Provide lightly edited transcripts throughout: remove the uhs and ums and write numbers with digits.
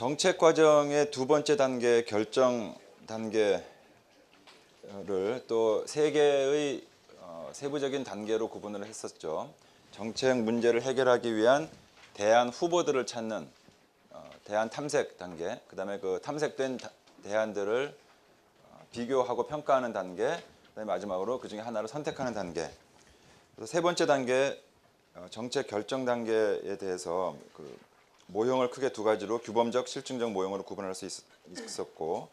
정책 과정의 두 번째 단계 결정 단계를 또 세 개의 세부적인 단계로 구분을 했었죠. 정책 문제를 해결하기 위한 대안 후보들을 찾는 대안 탐색 단계, 그다음에 그 탐색된 대안들을 비교하고 평가하는 단계, 그다음에 마지막으로 그 중에 하나를 선택하는 단계. 그래서 세 번째 단계 정책 결정 단계에 대해서 그 모형을 크게 두 가지로 규범적, 실증적 모형으로 구분할 수 있었고,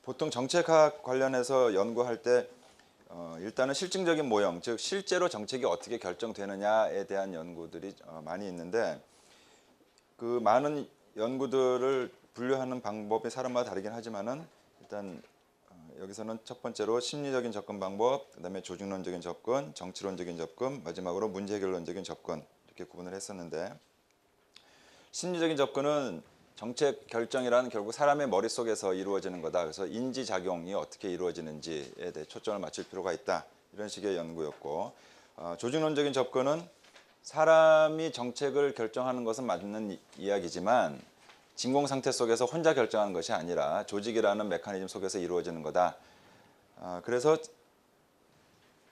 보통 정책학 관련해서 연구할 때 일단은 실증적인 모형, 즉 실제로 정책이 어떻게 결정되느냐에 대한 연구들이 많이 있는데, 그 많은 연구들을 분류하는 방법이 사람마다 다르긴 하지만은 일단 여기서는 첫 번째로 심리적인 접근 방법, 그다음에 조직론적인 접근, 정치론적인 접근, 마지막으로 문제 해결론적인 접근, 이렇게 구분을 했었는데, 심리적인 접근은 정책 결정이란 결국 사람의 머릿속에서 이루어지는 거다. 그래서 인지작용이 어떻게 이루어지는지에 대해 초점을 맞출 필요가 있다. 이런 식의 연구였고, 조직론적인 접근은 사람이 정책을 결정하는 것은 맞는 이야기지만 진공 상태 속에서 혼자 결정하는 것이 아니라 조직이라는 메커니즘 속에서 이루어지는 거다. 그래서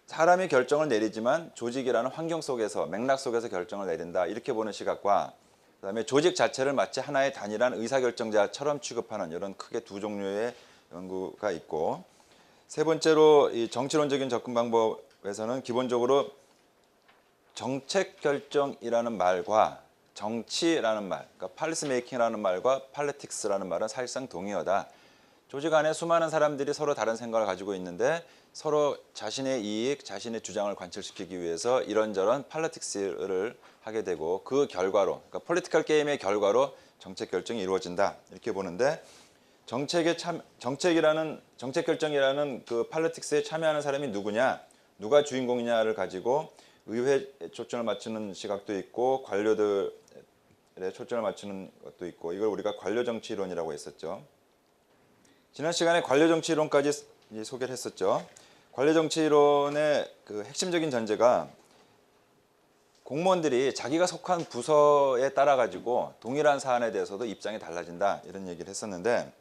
사람이 결정을 내리지만 조직이라는 환경 속에서, 맥락 속에서 결정을 내린다. 이렇게 보는 시각과, 그다음에 조직 자체를 마치 하나의 단일한 의사결정자처럼 취급하는 이런 크게 두 종류의 연구가 있고, 세 번째로 이 정치론적인 접근 방법에서는 기본적으로 정책 결정이라는 말과 정치라는 말, 그러니까 팔리스 메이킹이라는 말과 팔리틱스라는 말은 사실상 동의어다. 조직 안에 수많은 사람들이 서로 다른 생각을 가지고 있는데 서로 자신의 이익, 자신의 주장을 관철시키기 위해서 이런저런 팔리틱스를 하게 되고, 그 결과로, 그러니까 폴리티컬 게임의 결과로 정책 결정이 이루어진다. 이렇게 보는데, 정책 결정이라는 그 팔리틱스에 참여하는 사람이 누구냐, 누가 주인공이냐를 가지고 의회에 초점을 맞추는 시각도 있고 관료들에 초점을 맞추는 것도 있고, 이걸 우리가 관료정치이론이라고 했었죠. 지난 시간에 관료정치이론까지 소개를 했었죠. 관료정치이론의 그 핵심적인 전제가 공무원들이 자기가 속한 부서에 따라 가지고 동일한 사안에 대해서도 입장이 달라진다, 이런 얘기를 했었는데,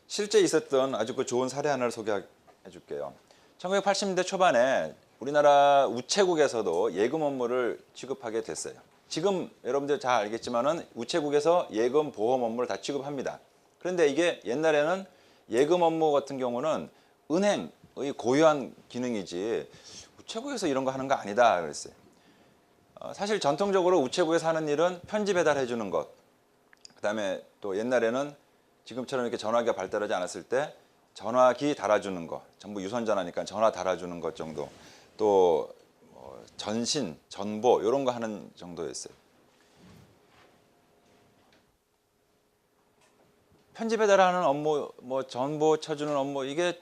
실제 있었던 아주 그 좋은 사례 하나를 소개해 줄게요. 1980년대 초반에 우리나라 우체국에서도 예금 업무를 취급하게 됐어요. 지금 여러분들 잘 알겠지만은 우체국에서 예금 보험 업무를 다 취급합니다. 그런데 이게 옛날에는 예금 업무 같은 경우는 은행의 고유한 기능이지 우체국에서 이런 거 하는 거 아니다 그랬어요. 사실 전통적으로 우체국에서 하는 일은 편지 배달해 주는 것, 그다음에 또 옛날에는 지금처럼 이렇게 전화기가 발달하지 않았을 때 전화기 달아주는 거, 전부 유선 전화니까 전화 달아주는 것 정도, 또 전신, 전보 이런 거 하는 정도였어요. 편지 배달하는 업무, 전보 쳐주는 업무, 이게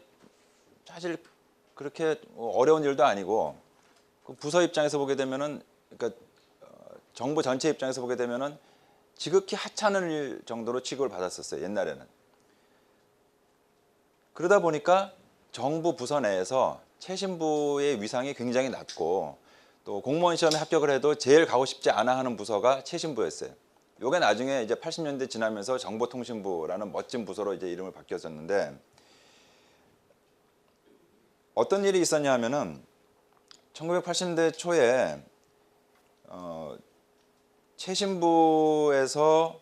사실 그렇게 어려운 일도 아니고, 그 부서 입장에서 보게 되면은, 그러니까 정부 전체 입장에서 보게 되면은 지극히 하찮은 일 정도로 취급을 받았었어요, 옛날에는. 그러다 보니까 정부 부서 내에서 최신부의 위상이 굉장히 낮고, 또 공무원 시험에 합격을 해도 제일 가고 싶지 않아 하는 부서가 최신부였어요. 요게 나중에 이제 80년대 지나면서 정보통신부라는 멋진 부서로 이제 이름을 바뀌었었는데, 어떤 일이 있었냐 하면은 1980년대 초에 최신부에서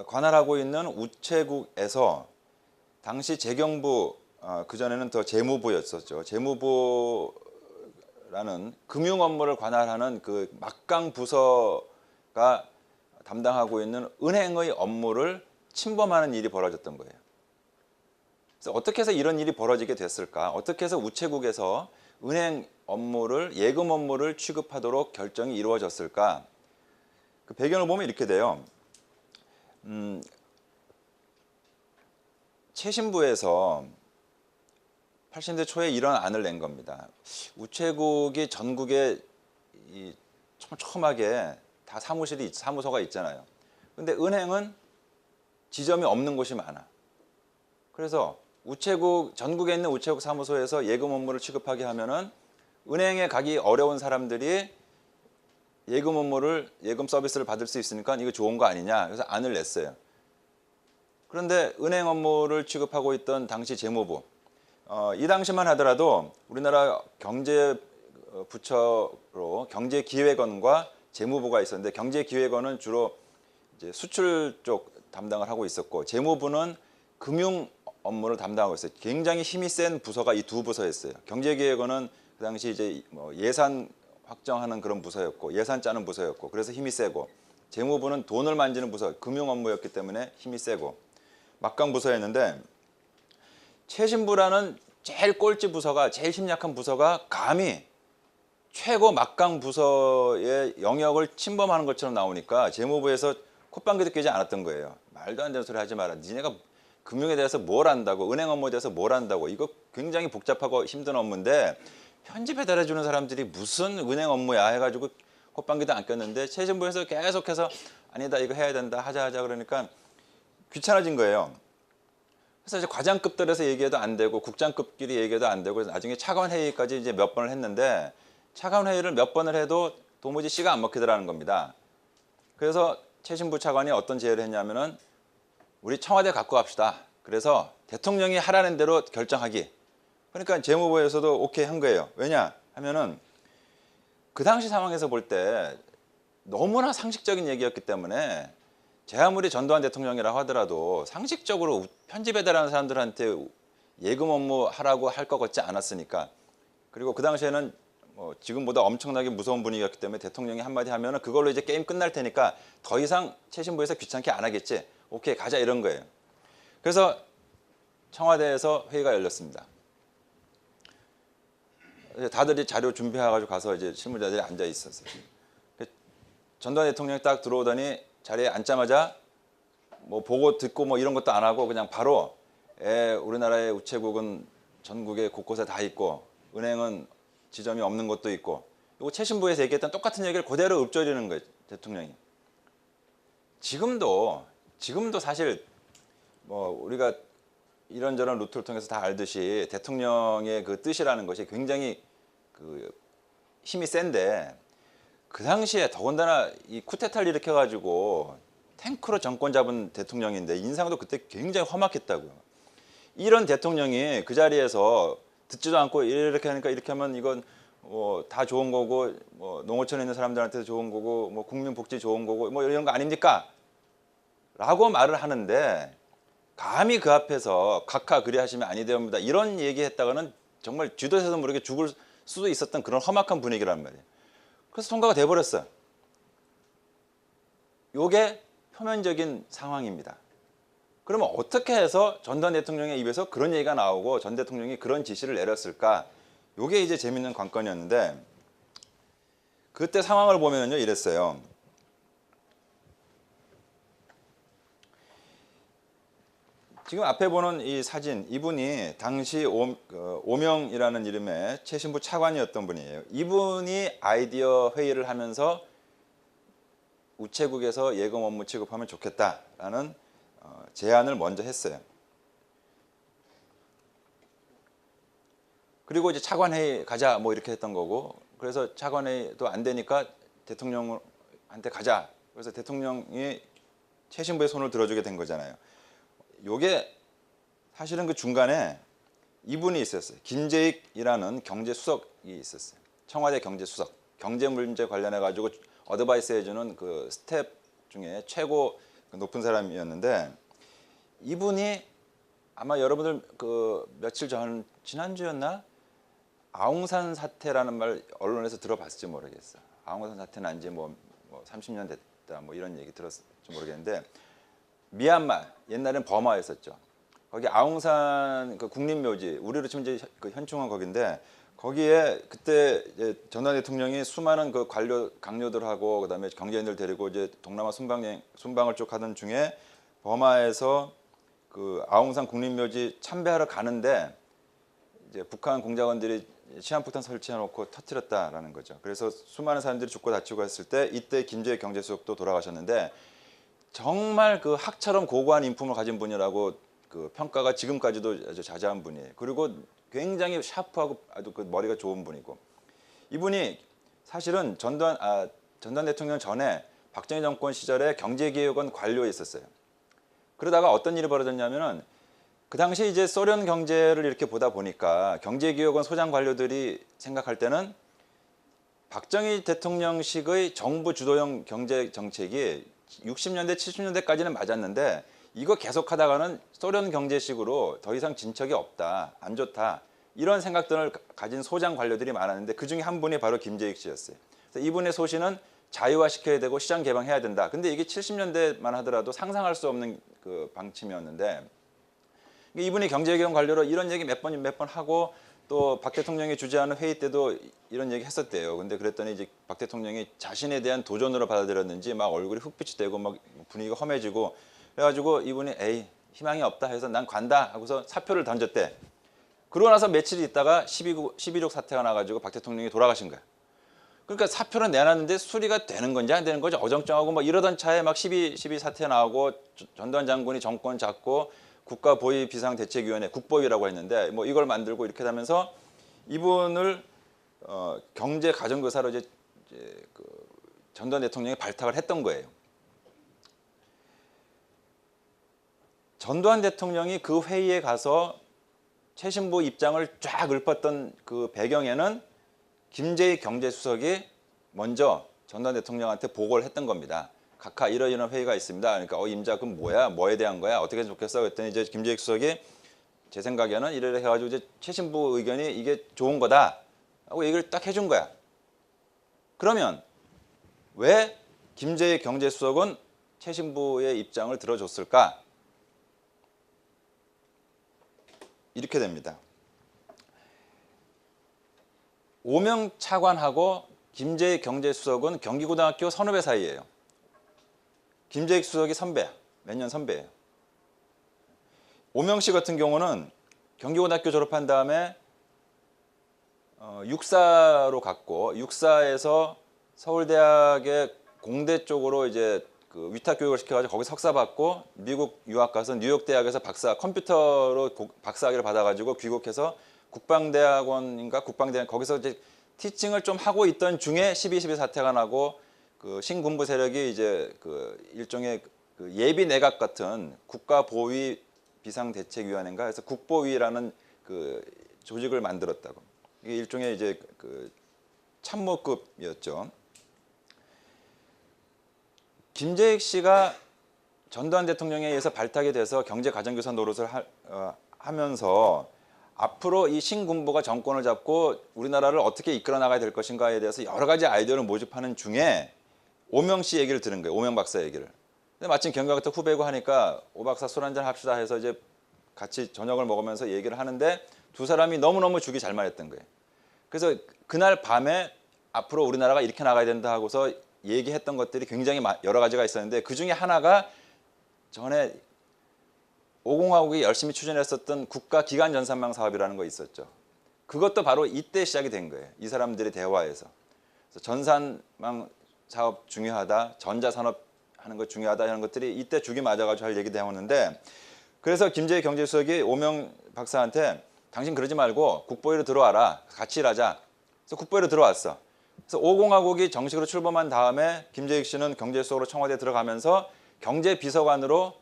관할하고 있는 우체국에서 당시 재경부, 그전에는 더 재무부였었죠. 재무부라는 금융 업무를 관할하는 그 막강 부서가 담당하고 있는 은행의 업무를 침범하는 일이 벌어졌던 거예요. 그래서 어떻게 해서 이런 일이 벌어지게 됐을까? 어떻게 해서 우체국에서 은행 업무를, 예금 업무를 취급하도록 결정이 이루어졌을까? 그 배경을 보면 이렇게 돼요. 최신부에서 80년대 초에 이런 안을 낸 겁니다. 우체국이 전국에 촘촘하게 다 사무소가 있잖아요. 근데 은행은 지점이 없는 곳이 많아. 그래서 전국에 있는 우체국 사무소에서 예금 업무를 취급하게 하면은 은행에 가기 어려운 사람들이 예금 업무를 예금 서비스를 받을 수 있으니까 이거 좋은 거 아니냐. 그래서 안을 냈어요. 그런데 은행 업무를 취급하고 있던 당시 재무부, 이 당시만 하더라도 우리나라 경제부처로 경제기획원과 재무부가 있었는데, 경제기획원은 주로 이제 수출 쪽 담당을 하고 있었고, 재무부는 금융 업무를 담당하고 있어요. 굉장히 힘이 센 부서가 이 두 부서였어요. 경제기획원은 그 당시 이제 뭐 예산 확정하는 그런 부서였고, 예산 짜는 부서였고, 그래서 힘이 세고, 재무부는 돈을 만지는 부서, 금융 업무였기 때문에 힘이 세고, 막강 부서였는데, 최신부라는 제일 꼴찌 부서가, 제일 힘 약한 부서가 감히 최고 막강 부서의 영역을 침범하는 것처럼 나오니까 재무부에서 콧방귀도 뀌지 않았던 거예요. 말도 안 되는 소리 하지 마라. 니네가 금융에 대해서 뭘 안다고, 은행 업무에 대해서 뭘 안다고, 이거 굉장히 복잡하고 힘든 업무인데 편지 배달해 주는 사람들이 무슨 은행 업무야 해가지고 콧방귀도 안 꼈는데, 최신부에서 계속해서 아니다, 이거 해야 된다, 하자 그러니까 귀찮아진 거예요. 그래서 이제 과장급들에서 얘기해도 안 되고 국장급끼리 얘기해도 안 되고, 나중에 차관 회의까지 이제 몇 번을 했는데, 차관 회의를 몇 번을 해도 도무지 씨가 안 먹히더라는 겁니다. 그래서 최신부 차관이 어떤 제의를 했냐면은, 우리 청와대 갖고 갑시다. 그래서 대통령이 하라는 대로 결정하기. 그러니까 재무부에서도 오케이 한 거예요. 왜냐 하면은 그 당시 상황에서 볼 때 너무나 상식적인 얘기였기 때문에, 제 아무리 전두환 대통령이라고 하더라도 상식적으로 편지 배달하는 사람들한테 예금 업무 하라고 할 것 같지 않았으니까. 그리고 그 당시에는 뭐 지금보다 엄청나게 무서운 분위기였기 때문에 대통령이 한마디 하면은 그걸로 이제 게임 끝날 테니까 더 이상 최신부에서 귀찮게 안 하겠지. 오케이 가자, 이런 거예요. 그래서 청와대에서 회의가 열렸습니다. 다들 이 자료 준비해가지고 가서 이제 실무자들이 앉아 있었어요. 전두환 대통령이 딱 들어오더니 자리에 앉자마자 뭐 보고 듣고 뭐 이런 것도 안 하고 그냥 바로, 우리나라의 우체국은 전국에 곳곳에 다 있고 은행은 지점이 없는 것도 있고, 이거 최신부에서 얘기했던 똑같은 얘기를 그대로 읊조리는 거예요, 대통령이. 지금도 사실 뭐 우리가 이런저런 루트를 통해서 다 알듯이 대통령의 그 뜻이라는 것이 굉장히 그 힘이 센데, 그 당시에 더군다나 이 쿠데타를 일으켜가지고 탱크로 정권 잡은 대통령인데 인상도 그때 굉장히 험악했다고요. 이런 대통령이 그 자리에서 듣지도 않고 이렇게 하니까, 이렇게 하면 이건 뭐 다 좋은 거고, 뭐 농어촌에 있는 사람들한테도 좋은 거고, 뭐 국민 복지 좋은 거고, 뭐 이런 거 아닙니까? 라고 말을 하는데, 감히 그 앞에서 각하 그리 하시면 아니 되옵니다, 이런 얘기했다가는 정말 쥐도새도 모르게 죽을 수도 있었던 그런 험악한 분위기란 말이에요. 그래서 통과가 돼버렸어요. 요게 표면적인 상황입니다. 그러면 어떻게 해서 전두환 대통령의 입에서 그런 얘기가 나오고 전 대통령이 그런 지시를 내렸을까? 요게 이제 재밌는 관건이었는데, 그때 상황을 보면요 이랬어요. 지금 앞에 보는 이 사진, 이분이 당시 오명이라는 이름의 최신부 차관이었던 분이에요. 이분이 아이디어 회의를 하면서 우체국에서 예금 업무 취급하면 좋겠다라는 제안을 먼저 했어요. 그리고 이제 차관회의 가자 뭐 이렇게 했던 거고, 그래서 차관회의도 안 되니까 대통령한테 가자. 그래서 대통령이 최신부의 손을 들어주게 된 거잖아요. 요게 사실은 그 중간에 이분이 있었어요. 김재익이라는 경제수석이 있었어요. 청와대 경제수석. 경제 문제 관련해 가지고 어드바이스 해주는 그 스텝 중에 최고 높은 사람이었는데, 이분이 아마 여러분들 그 며칠 전, 지난주였나? 아웅산 사태라는 말 언론에서 들어봤을지 모르겠어요. 아웅산 사태 난 지 뭐 30년 됐다 뭐 이런 얘기 들었을지 모르겠는데, 미얀마, 옛날엔 버마였었죠. 거기 아웅산 그 국립묘지, 우리로 치면 이제 그 현충원 거긴데, 거기에 그때 이제 전두환 대통령이 수많은 그 강요들하고 그다음에 경제인들 데리고 이제 동남아 순방을 쭉 하던 중에 버마에서 그 아웅산 국립묘지 참배하러 가는데, 이제 북한 공작원들이 시한폭탄 설치해놓고 터뜨렸다라는 거죠. 그래서 수많은 사람들이 죽고 다치고 했을 때, 이때 김재익 경제수석도 돌아가셨는데, 정말 그 학처럼 고고한 인품을 가진 분이라고 그 평가가 지금까지도 아주 자자한 분이에요. 그리고 굉장히 샤프하고 아주 그 머리가 좋은 분이고, 이분이 사실은 전두환 대통령 전에 박정희 정권 시절에 경제기획원 관료에 있었어요. 그러다가 어떤 일이 벌어졌냐면은 그 당시 이제 소련 경제를 이렇게 보다 보니까 경제기획원 소장 관료들이 생각할 때는 박정희 대통령식의 정부 주도형 경제 정책이 60년대, 70년대까지는 맞았는데 이거 계속하다가는 소련 경제식으로 더 이상 진척이 없다, 안 좋다 이런 생각들을 가진 소장 관료들이 많았는데 그 중에 한 분이 바로 김재익 씨였어요. 그래서 이분의 소신은 자유화시켜야 되고 시장 개방해야 된다. 근데 이게 70년대만 하더라도 상상할 수 없는 그 방침이었는데 이분이 경제기획원 관료로 이런 얘기 몇 번 하고 또 박 대통령이 주재하는 회의 때도 이런 얘기 했었대요. 근데 그랬더니 이제 박 대통령이 자신에 대한 도전으로 받아들였는지 막 얼굴이 흑빛이 되고 막 분위기가 험해지고 그래가지고 이분이 에이 희망이 없다 해서 난 간다 하고서 사표를 던졌대. 그러고 나서 며칠 있다가 12.6 사태가 나가지고 박 대통령이 돌아가신 거야. 그러니까 사표를 내놨는데 수리가 되는 건지 안 되는 건지 어정쩡하고 막 이러던 차에 막 12 사태 나오고 전두환 장군이 정권 잡고 국가보위비상대책위원회 국보위라고 했는데 뭐 이걸 만들고 이렇게 하면서 이분을 경제 가정교사로 이제 그 전두환 대통령이 발탁을 했던 거예요. 전두환 대통령이 그 회의에 가서 최신부 입장을 쫙 읊었던 그 배경에는 김재익 경제수석이 먼저 전두환 대통령한테 보고를 했던 겁니다. 각하 이런 회의가 있습니다. 그러니까 임자 그럼 뭐야? 뭐에 대한 거야? 어떻게 했으면 좋겠어? 그랬더니 이제 김재익 수석이 제 생각에는 이래 해가지고 이제 최신부 의견이 이게 좋은 거다 하고 얘기를 딱 해준 거야. 그러면 왜 김재익 경제수석은 최신부의 입장을 들어줬을까? 이렇게 됩니다. 오명 차관하고 김재익 경제수석은 경기고등학교 선후배 사이예요. 김재익 수석이 선배야. 몇 년 선배예요. 오명 씨 같은 경우는 경기고등학교 졸업한 다음에 육사로 갔고 육사에서 서울대학의 공대 쪽으로 이제 그 위탁 교육을 시켜가지고 거기 석사 받고 미국 유학 가서 뉴욕 대학에서 박사 컴퓨터로 박사학위를 받아가지고 귀국해서 국방대학원인가 국방대학 거기서 이제 티칭을 좀 하고 있던 중에 12.12 사태가 나고 그 신군부 세력이 이제 그 일종의 그 예비 내각 같은 국가보위 비상대책위원회인가 해서 국보위라는 그 조직을 만들었다고. 이게 일종의 이제 그 참모급이었죠. 김재익 씨가 전두환 대통령에 의해서 발탁이 돼서 경제 가정교사 노릇을 하면서 앞으로 이 신군부가 정권을 잡고 우리나라를 어떻게 이끌어 나가야 될 것인가에 대해서 여러 가지 아이디어를 모집하는 중에 오명 씨 얘기를 들은 거예요. 오명 박사 얘기를. 근데 마침 경기학교 후배고 하니까 오 박사 술 한잔 합시다 해서 이제 같이 저녁을 먹으면서 얘기를 하는데 두 사람이 너무너무 죽이 잘 맞았던 거예요. 그래서 그날 밤에 앞으로 우리나라가 이렇게 나가야 된다 하고서 얘기했던 것들이 굉장히 여러 가지가 있었는데 그중에 하나가 전에 오공화국이 열심히 추진했었던 국가기관전산망 사업이라는 거 있었죠. 그것도 바로 이때 시작이 된 거예요. 이 사람들의 대화에서. 그래서 전산망 사업 중요하다, 전자산업 하는 거 중요하다 이런 것들이 이때 죽이 맞아가지고 할 얘기도 해오는데 그래서 김재익 경제수석이 오명 박사한테 당신 그러지 말고 국보위로 들어와라. 같이 일하자. 그래서 국보위로 들어왔어. 그래서 오공화국이 정식으로 출범한 다음에 김재익 씨는 경제수석으로 청와대에 들어가면서 경제비서관으로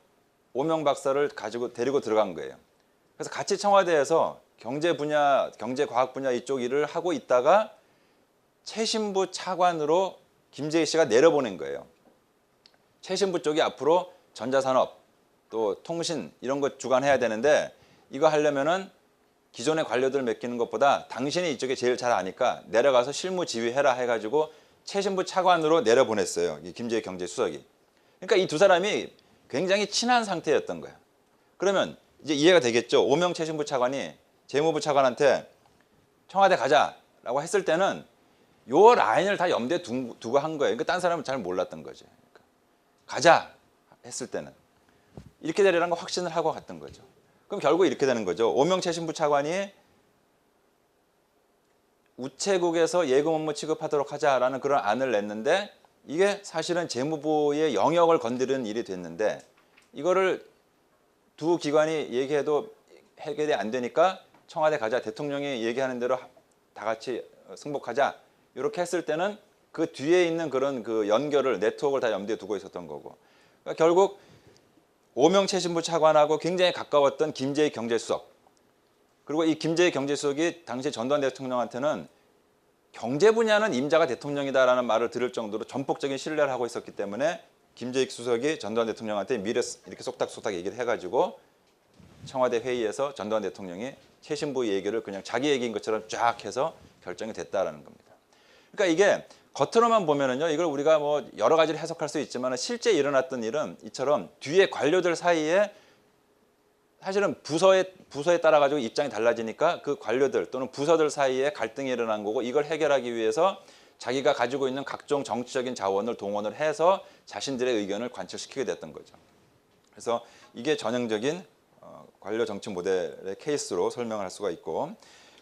오명 박사를 데리고 들어간 거예요. 그래서 같이 청와대에서 경제 분야, 경제과학 분야 이쪽 일을 하고 있다가 최신부 차관으로 김재익 씨가 내려보낸 거예요. 최신부 쪽이 앞으로 전자산업, 또 통신 이런 거 주관해야 되는데 이거 하려면은 기존의 관료들 맡기는 것보다 당신이 이쪽에 제일 잘 아니까 내려가서 실무 지휘해라 해가지고 최신부 차관으로 내려보냈어요. 이 김재익 경제수석이. 그러니까 이 두 사람이 굉장히 친한 상태였던 거예요. 그러면 이제 이해가 되겠죠. 오명 최신부 차관이 재무부 차관한테 청와대 가자라고 했을 때는 요 라인을 다 염두에 두고 한 거예요. 그러니까 딴 사람은 잘 몰랐던 거죠. 그러니까 가자 했을 때는 이렇게 되리라는 거 확신을 하고 갔던 거죠. 그럼 결국 이렇게 되는 거죠. 오명 최신부 차관이 우체국에서 예금 업무 취급하도록 하자라는 그런 안을 냈는데 이게 사실은 재무부의 영역을 건드리는 일이 됐는데 이거를 두 기관이 얘기해도 해결이 안 되니까 청와대 가자, 대통령이 얘기하는 대로 다 같이 승복하자 이렇게 했을 때는 그 뒤에 있는 그런 그 연결을 네트워크를 다 염두에 두고 있었던 거고. 그러니까 결국 오명 최신부 차관하고 굉장히 가까웠던 김재익 경제수석, 그리고 이 김재익 경제수석이 당시 전두환 대통령한테는 경제 분야는 임자가 대통령이다라는 말을 들을 정도로 전폭적인 신뢰를 하고 있었기 때문에 김재익 수석이 전두환 대통령한테 미리 이렇게 속닥속닥 얘기를 해가지고 청와대 회의에서 전두환 대통령이 최신부 얘기를 그냥 자기 얘기인 것처럼 쫙 해서 결정이 됐다라는 겁니다. 그러니까 이게 겉으로만 보면은요, 이걸 우리가 뭐 여러 가지로 해석할 수 있지만 실제 일어났던 일은 이처럼 뒤에 관료들 사이에 사실은 부서에 따라 가지고 입장이 달라지니까 그 관료들 또는 부서들 사이에 갈등이 일어난 거고, 이걸 해결하기 위해서 자기가 가지고 있는 각종 정치적인 자원을 동원을 해서 자신들의 의견을 관철시키게 됐던 거죠. 그래서 이게 전형적인 관료 정치 모델의 케이스로 설명을 할 수가 있고,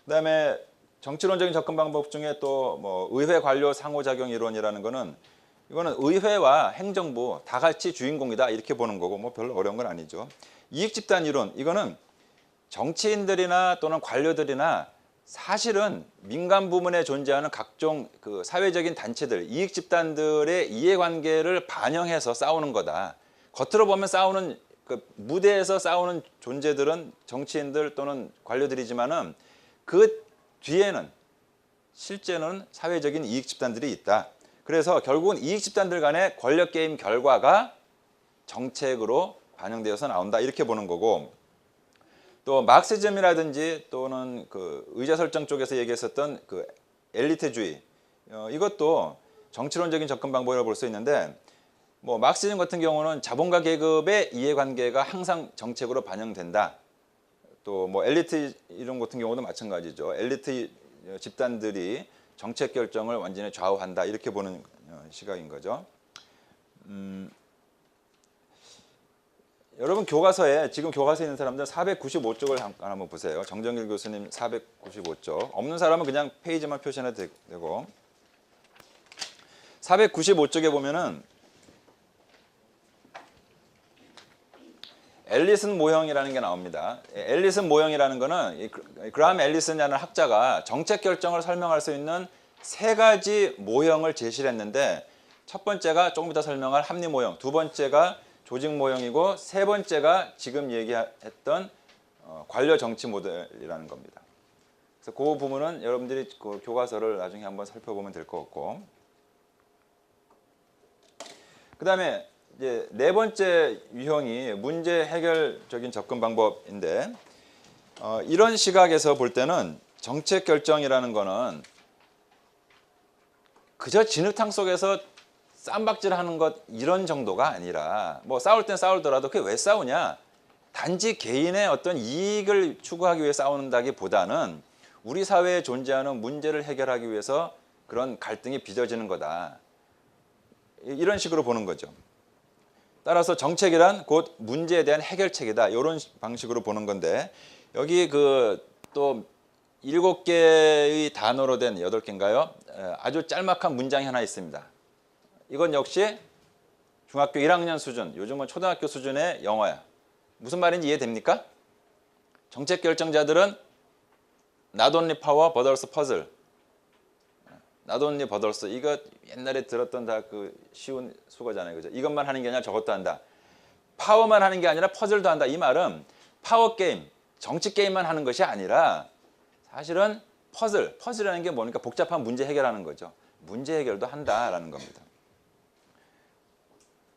그다음에 정치론적인 접근 방법 중에 또 뭐 의회 관료 상호작용 이론이라는 거는, 이거는 의회와 행정부 다 같이 주인공이다 이렇게 보는 거고, 뭐 별로 어려운 건 아니죠. 이익집단 이론, 이거는 정치인들이나 또는 관료들이나 사실은 민간 부문에 존재하는 각종 그 사회적인 단체들, 이익집단들의 이해관계를 반영해서 싸우는 거다. 겉으로 보면 싸우는 그 무대에서 싸우는 존재들은 정치인들 또는 관료들이지만은 그 뒤에는 실제는 사회적인 이익집단들이 있다. 그래서 결국은 이익집단들 간의 권력게임 결과가 정책으로 반영되어서 나온다 이렇게 보는 거고, 또 마르크시즘이라든지 또는 그 의사설정 쪽에서 얘기했었던 그 엘리트주의, 이것도 정치론적인 접근 방법이라고 볼 수 있는데, 뭐 마르크시즘 같은 경우는 자본가 계급의 이해관계가 항상 정책으로 반영된다. 또 뭐 엘리트 이론 같은 경우도 마찬가지죠. 엘리트 집단들이 정책 결정을 완전히 좌우한다 이렇게 보는 시각인 거죠. 여러분 교과서에, 지금 교과서에 있는 사람들 495쪽을 한번 보세요. 정정길 교수님 495쪽. 없는 사람은 그냥 페이지만 표시해도 되고, 495쪽에 보면은 앨리슨 모형이라는 게 나옵니다. 앨리슨 모형이라는 거는 그라함 앨리슨이라는 학자가 정책 결정을 설명할 수 있는 세 가지 모형을 제시를 했는데, 첫 번째가 조금 이따 설명할 합리 모형, 두 번째가 조직 모형이고, 세 번째가 지금 얘기했던 관료 정치 모델이라는 겁니다. 그래서 그 부분은 여러분들이 그 교과서를 나중에 한번 살펴보면 될 것 같고, 그 다음에 이제 네 번째 유형이 문제 해결적인 접근 방법인데, 이런 시각에서 볼 때는 정책 결정이라는 거는 그저 진흙탕 속에서 쌈박질하는 것 이런 정도가 아니라, 뭐 싸울 땐 싸우더라도 그게 왜 싸우냐, 단지 개인의 어떤 이익을 추구하기 위해 싸운다기보다는 우리 사회에 존재하는 문제를 해결하기 위해서 그런 갈등이 빚어지는 거다, 이런 식으로 보는 거죠. 따라서 정책이란 곧 문제에 대한 해결책이다, 이런 방식으로 보는 건데, 여기 그 또 7개의 단어로 된 8개인가요? 아주 짤막한 문장이 하나 있습니다. 이건 역시 중학교 1학년 수준, 요즘은 초등학교 수준의 영어야. 무슨 말인지 이해됩니까? 정책 결정자들은 not only power but also puzzle. not only but also, 이거 옛날에 들었던 다 그 쉬운 수거잖아요, 그죠? 이것만 하는 게 아니라 저것도 한다. 파워만 하는 게 아니라 퍼즐도 한다. 이 말은 파워 게임, 정치 게임만 하는 것이 아니라 사실은 퍼즐이라는 게 뭐니까 복잡한 문제 해결하는 거죠. 문제 해결도 한다라는 겁니다.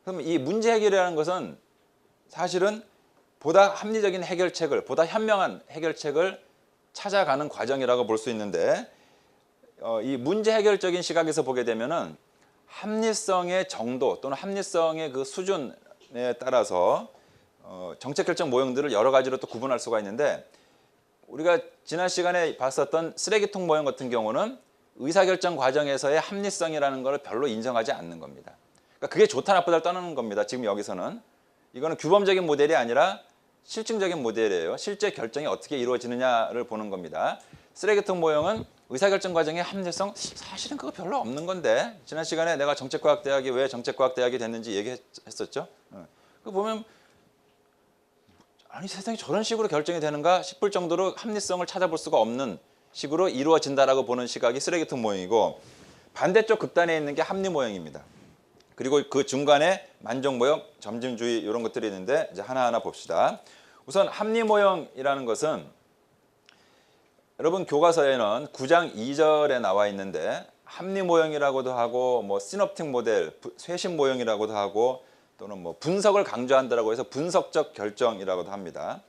그럼 이 문제 해결이라는 것은 사실은 보다 합리적인 해결책을, 보다 현명한 해결책을 찾아가는 과정이라고 볼 수 있는데, 이 문제 해결적인 시각에서 보게 되면은 합리성의 정도 또는 합리성의 그 수준에 따라서 정책 결정 모형들을 여러 가지로 또 구분할 수가 있는데, 우리가 지난 시간에 봤었던 쓰레기통 모형 같은 경우는 의사결정 과정에서의 합리성이라는 걸 별로 인정하지 않는 겁니다. 그러니까 그게 좋다 나쁘다를 떠나는 겁니다. 지금 여기서는 이거는 규범적인 모델이 아니라 실증적인 모델이에요. 실제 결정이 어떻게 이루어지느냐를 보는 겁니다. 쓰레기통 모형은 의사결정 과정의 합리성, 사실은 그거 별로 없는 건데, 지난 시간에 내가 정책과학대학이 왜 정책과학대학이 됐는지 얘기했었죠. 그거 보면 아니 세상에 저런 식으로 결정이 되는가 싶을 정도로 합리성을 찾아볼 수가 없는 식으로 이루어진다라고 보는 시각이 쓰레기통 모형이고, 반대쪽 극단에 있는 게 합리 모형입니다. 그리고 그 중간에 만족 모형, 점진주의 이런 것들이 있는데 이제 하나하나 봅시다. 우선 합리 모형이라는 것은 여러분 교과서에는 9장 2절에 나와 있는데 합리 모형이라고도 하고 뭐 시놉틱 모델, 쇄신 모형이라고도 하고 또는 뭐 분석을 강조한다라고 해서 분석적 결정이라고도 합니다.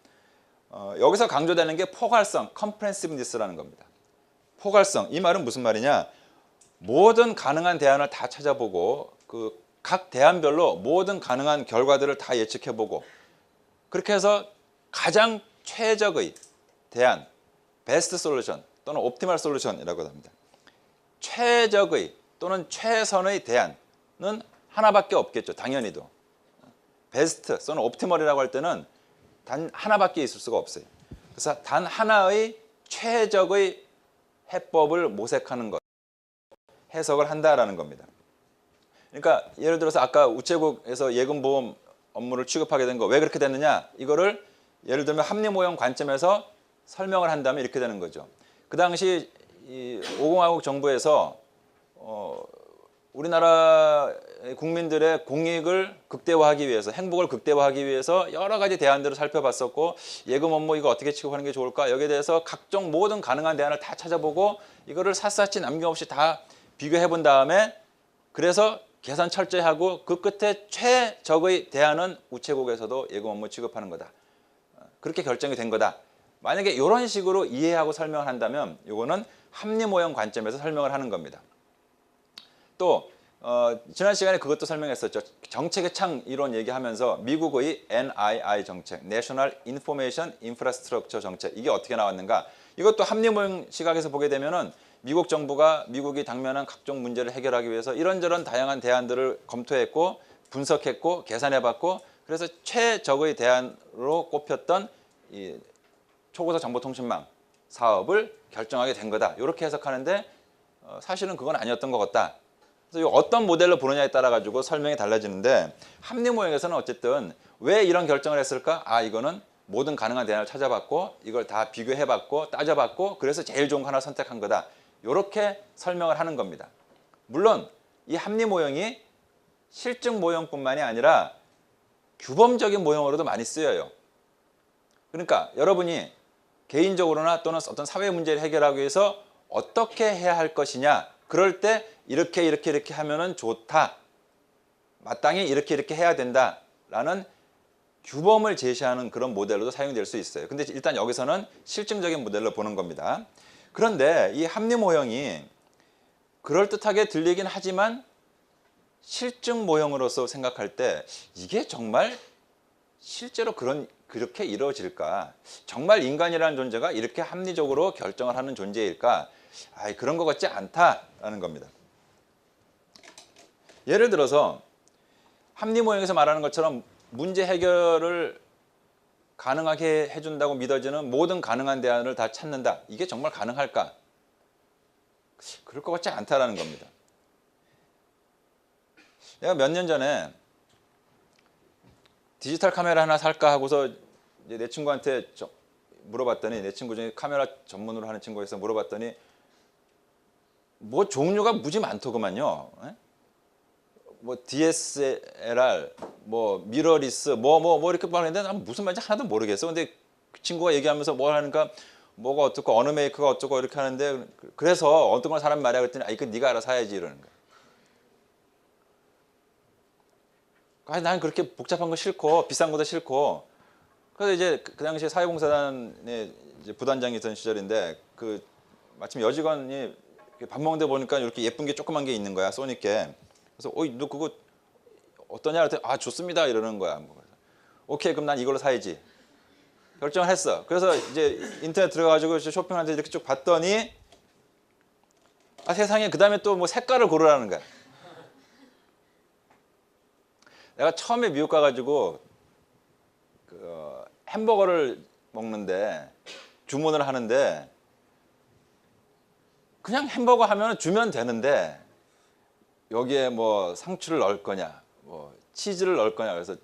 여기서 강조되는 게 포괄성, 컴프레hensiveness라는 겁니다. 포괄성, 이 말은 무슨 말이냐? 모든 가능한 대안을 다 찾아보고 그 각 대안별로 모든 가능한 결과들을 다 예측해보고 그렇게 해서 가장 최적의 대안, 베스트 솔루션 또는 옵티멀 솔루션이라고 합니다. 최적의 또는 최선의 대안은 하나밖에 없겠죠. 당연히도. 베스트 또는 옵티멀이라고 할 때는 단 하나밖에 있을 수가 없어요. 그래서 단 하나의 최적의 해법을 모색하는 것, 해석을 한다라는 겁니다. 그러니까 예를 들어서 아까 우체국에서 예금보험 업무를 취급하게 된 거 왜 그렇게 됐느냐? 이거를 예를 들면 합리모형 관점에서 설명을 한다면 이렇게 되는 거죠. 그 당시 이 5공화국 정부에서 우리나라 국민들의 공익을 극대화하기 위해서, 행복을 극대화하기 위해서 여러 가지 대안들을 살펴봤었고 예금 업무 이거 어떻게 취급하는 게 좋을까? 여기에 대해서 각종 모든 가능한 대안을 다 찾아보고 이거를 샅샅이 남김없이 다 비교해 본 다음에 그래서 계산 철저히 하고 그 끝에 최적의 대안은 우체국에서도 예금 업무 취급하는 거다. 그렇게 결정이 된 거다. 만약에 이런 식으로 이해하고 설명을 한다면 이거는 합리모형 관점에서 설명을 하는 겁니다. 또 지난 시간에 그것도 설명했었죠. 정책의 창 이론 얘기하면서 미국의 NII 정책, National Information Infrastructure 정책, 이게 어떻게 나왔는가? 이것도 합리모형 시각에서 보게 되면은 미국 정부가 미국이 당면한 각종 문제를 해결하기 위해서 이런저런 다양한 대안들을 검토했고 분석했고 계산해봤고 그래서 최적의 대안으로 꼽혔던 이 초고속 정보통신망 사업을 결정하게 된 거다. 이렇게 해석하는데 사실은 그건 아니었던 것 같다. 그래서 어떤 모델로 보느냐에 따라 가지고 설명이 달라지는데 합리모형에서는 어쨌든 왜 이런 결정을 했을까? 아, 이거는 모든 가능한 대안을 찾아봤고 이걸 다 비교해봤고 따져봤고 그래서 제일 좋은 거 하나 선택한 거다. 이렇게 설명을 하는 겁니다. 물론 이 합리 모형이 실증 모형뿐만이 아니라 규범적인 모형으로도 많이 쓰여요. 그러니까 여러분이 개인적으로나 또는 어떤 사회 문제를 해결하기 위해서 어떻게 해야 할 것이냐, 그럴 때 이렇게 하면은 좋다, 마땅히 이렇게 해야 된다라는 규범을 제시하는 그런 모델로도 사용될 수 있어요. 근데 일단 여기서는 실증적인 모델로 보는 겁니다. 그런데 이 합리 모형이 그럴듯하게 들리긴 하지만 실증 모형으로서 생각할 때 이게 정말 실제로 그렇게 이루어질까? 정말 인간이라는 존재가 이렇게 합리적으로 결정을 하는 존재일까? 그런 것 같지 않다라는 겁니다. 예를 들어서 합리 모형에서 말하는 것처럼 문제 해결을 가능하게 해준다고 믿어지는 모든 가능한 대안을 다 찾는다. 이게 정말 가능할까? 그럴 것 같지 않다라는 겁니다. 내가 몇 년 전에 디지털 카메라 하나 살까 하고서 이제 내 친구한테 물어봤더니, 내 친구 중에 카메라 전문으로 하는 친구가 있어 물어봤더니 뭐 종류가 무지 많더구만요. 뭐 DSLR, 뭐 미러리스, 뭐 이렇게 말하는데 난 무슨 말인지 하나도 모르겠어. 근데 그 친구가 얘기하면서 뭘 하니까 뭐가 어떻고 어느 메이커가 어쩌고 이렇게 하는데 그래서 어떤 걸 사람 말이야 그랬더니 이거 네가 알아서 사야지 이러는 거야. 난 그렇게 복잡한 거 싫고 비싼 것도 싫고. 그래서 이제 그 당시에 사회봉사단의 이제 부단장이 있던 시절인데 그 마침 여직원이 밥 먹는데 보니까 이렇게 예쁜 게 조그만 게 있는 거야, 소니께. 그래서 너 그거 어떠냐? 그랬더니 좋습니다 이러는 거야. 오케이, 그럼 난 이걸로 사야지. 결정을 했어. 그래서 이제 인터넷 들어가가지고 쇼핑하는데 이렇게 쭉 봤더니 세상에 그 다음에 또 뭐 색깔을 고르라는 거야. 내가 처음에 미국 가가지고 햄버거를 먹는데 주문을 하는데 그냥 햄버거 하면 주면 되는데 여기에 뭐 상추를 넣을 거냐, 뭐 치즈를 넣을 거냐, 그래서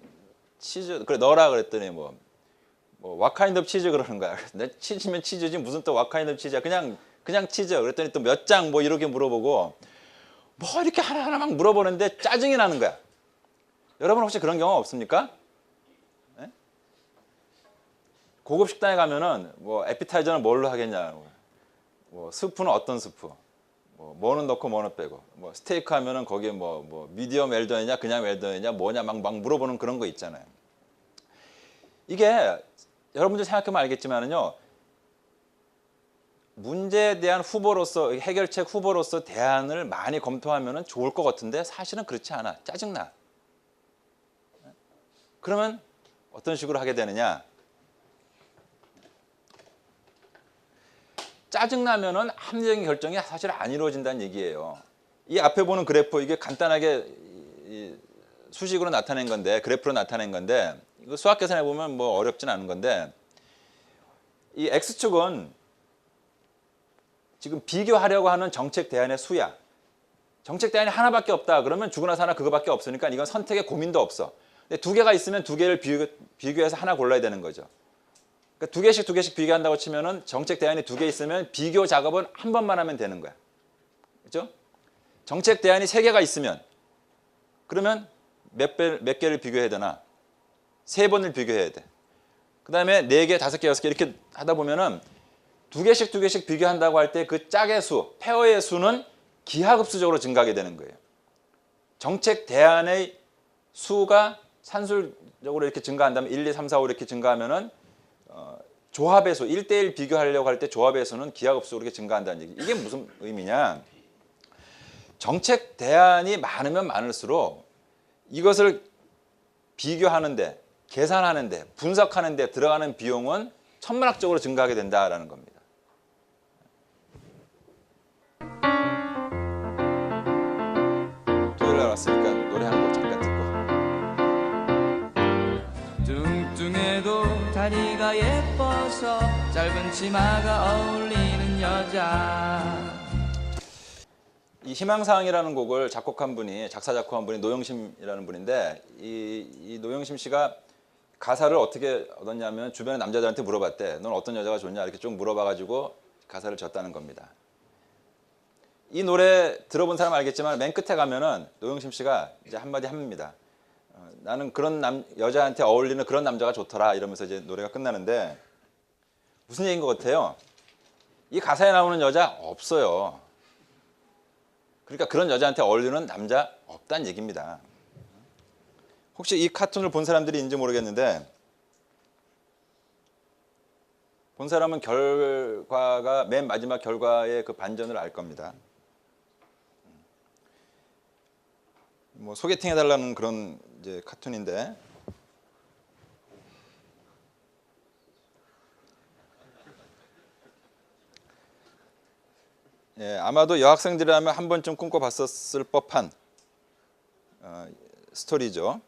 치즈 그래 넣어라 그랬더니 뭐 what kind of 치즈 그러는 거야. 내 치즈면 치즈지 무슨 또 what kind of 치즈야, 그냥 치즈. 그랬더니 또 몇 장 뭐 이렇게 물어보고 뭐 이렇게 하나하나 막 물어보는데 짜증이 나는 거야. 여러분 혹시 그런 경험 없습니까? 네? 고급 식당에 가면은 뭐 에피타이저는 뭘로 하겠냐, 뭐 스프는 어떤 스프, 뭐는 넣고 뭐는 빼고, 뭐 스테이크 하면은 거기에 뭐 미디엄 웰던이냐 그냥 웰던이냐 뭐냐 막 물어보는 그런 거 있잖아요. 이게 여러분들 생각하면 알겠지만은요, 문제에 대한 후보로서, 해결책 후보로서 대안을 많이 검토하면은 좋을 것 같은데 사실은 그렇지 않아. 짜증나. 그러면 어떤 식으로 하게 되느냐? 짜증나면은 합리적인 결정이 사실 안 이루어진다는 얘기예요. 이 앞에 보는 그래프, 이게 간단하게 수식으로 나타낸 건데, 그래프로 나타낸 건데, 이거 수학 계산해 보면 뭐 어렵진 않은 건데, 이 X축은 지금 비교하려고 하는 정책 대안의 수야. 정책 대안이 하나밖에 없다. 그러면 죽으나 사나 그거밖에 없으니까 이건 선택의 고민도 없어. 근데 두 개가 있으면 두 개를 비교해서 하나 골라야 되는 거죠. 그러니까 두 개씩 비교한다고 치면은 정책 대안이 두 개 있으면 비교 작업은 한 번만 하면 되는 거야. 그렇죠? 정책 대안이 세 개가 있으면 그러면 몇 개를 비교해야 되나? 세 번을 비교해야 돼. 그 다음에 네 개, 다섯 개, 여섯 개 이렇게 하다 보면은 두 개씩 비교한다고 할 때 그 짝의 수, 페어의 수는 기하급수적으로 증가하게 되는 거예요. 정책 대안의 수가 산술적으로 이렇게 증가한다면 1, 2, 3, 4, 5 이렇게 증가하면은 조합의 수, 1대1 비교하려고 할 때 조합의 수는 기하급수로 이렇게 증가한다는 얘기. 이게 무슨 의미냐? 정책 대안이 많으면 많을수록 이것을 비교하는데, 계산하는데, 분석하는데 들어가는 비용은 천문학적으로 증가하게 된다라는 겁니다. 토요일 날 왔으니까 노래 한 곡 잠깐 듣고. 뚱뚱해도 다리가 예뻐서 짧은 치마가 어울리는 여자. 이 희망사항이라는 곡을 작곡한 분이, 작사 작곡한 분이 노영심이라는 분인데, 이 노영심 씨가 가사를 어떻게 얻었냐면 주변의 남자들한테 물어봤대. 넌 어떤 여자가 좋냐 이렇게 쭉 물어봐가지고 가사를 졌다는 겁니다. 이 노래 들어본 사람 알겠지만 맨 끝에 가면은 노영심 씨가 이제 한마디 합니다. 나는 그런 여자한테 어울리는 그런 남자가 좋더라 이러면서 이제 노래가 끝나는데, 무슨 얘기인 것 같아요? 이 가사에 나오는 여자 없어요. 그러니까 그런 여자한테 어울리는 남자 없다는 얘기입니다. 혹시 이 카툰을 본 사람들이 있는지 모르겠는데, 본 사람은 결과가, 맨 마지막 결과의 그 반전을 알 겁니다. 뭐 소개팅 해달라는 그런 이제 카툰인데, 예, 아마도 여학생들이라면 한 번쯤 꿈꿔봤었을 법한 스토리죠.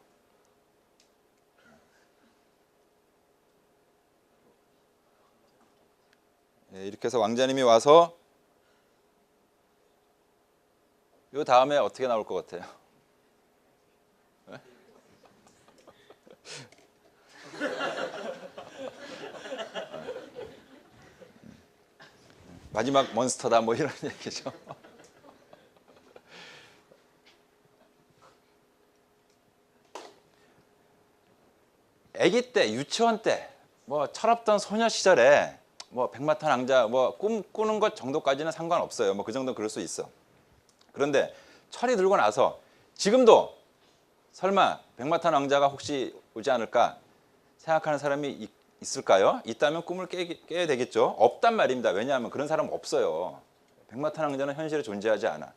예, 이렇게 해서 왕자님이 와서 요 다음에 어떻게 나올 것 같아요? 네? 마지막 몬스터다 뭐 이런 얘기죠. 아기 때, 유치원 때, 뭐 철없던 소녀 시절에 뭐 백마탄 왕자 뭐 꿈꾸는 것 정도까지는 상관없어요. 뭐 그 정도 그럴 수 있어. 그런데 철이 들고 나서 지금도 설마 백마탄 왕자가 혹시 오지 않을까 생각하는 사람이 있을까요? 있다면 꿈을 깨야 되겠죠. 없단 말입니다. 왜냐하면 그런 사람 없어요. 백마탄 왕자는 현실에 존재하지 않아.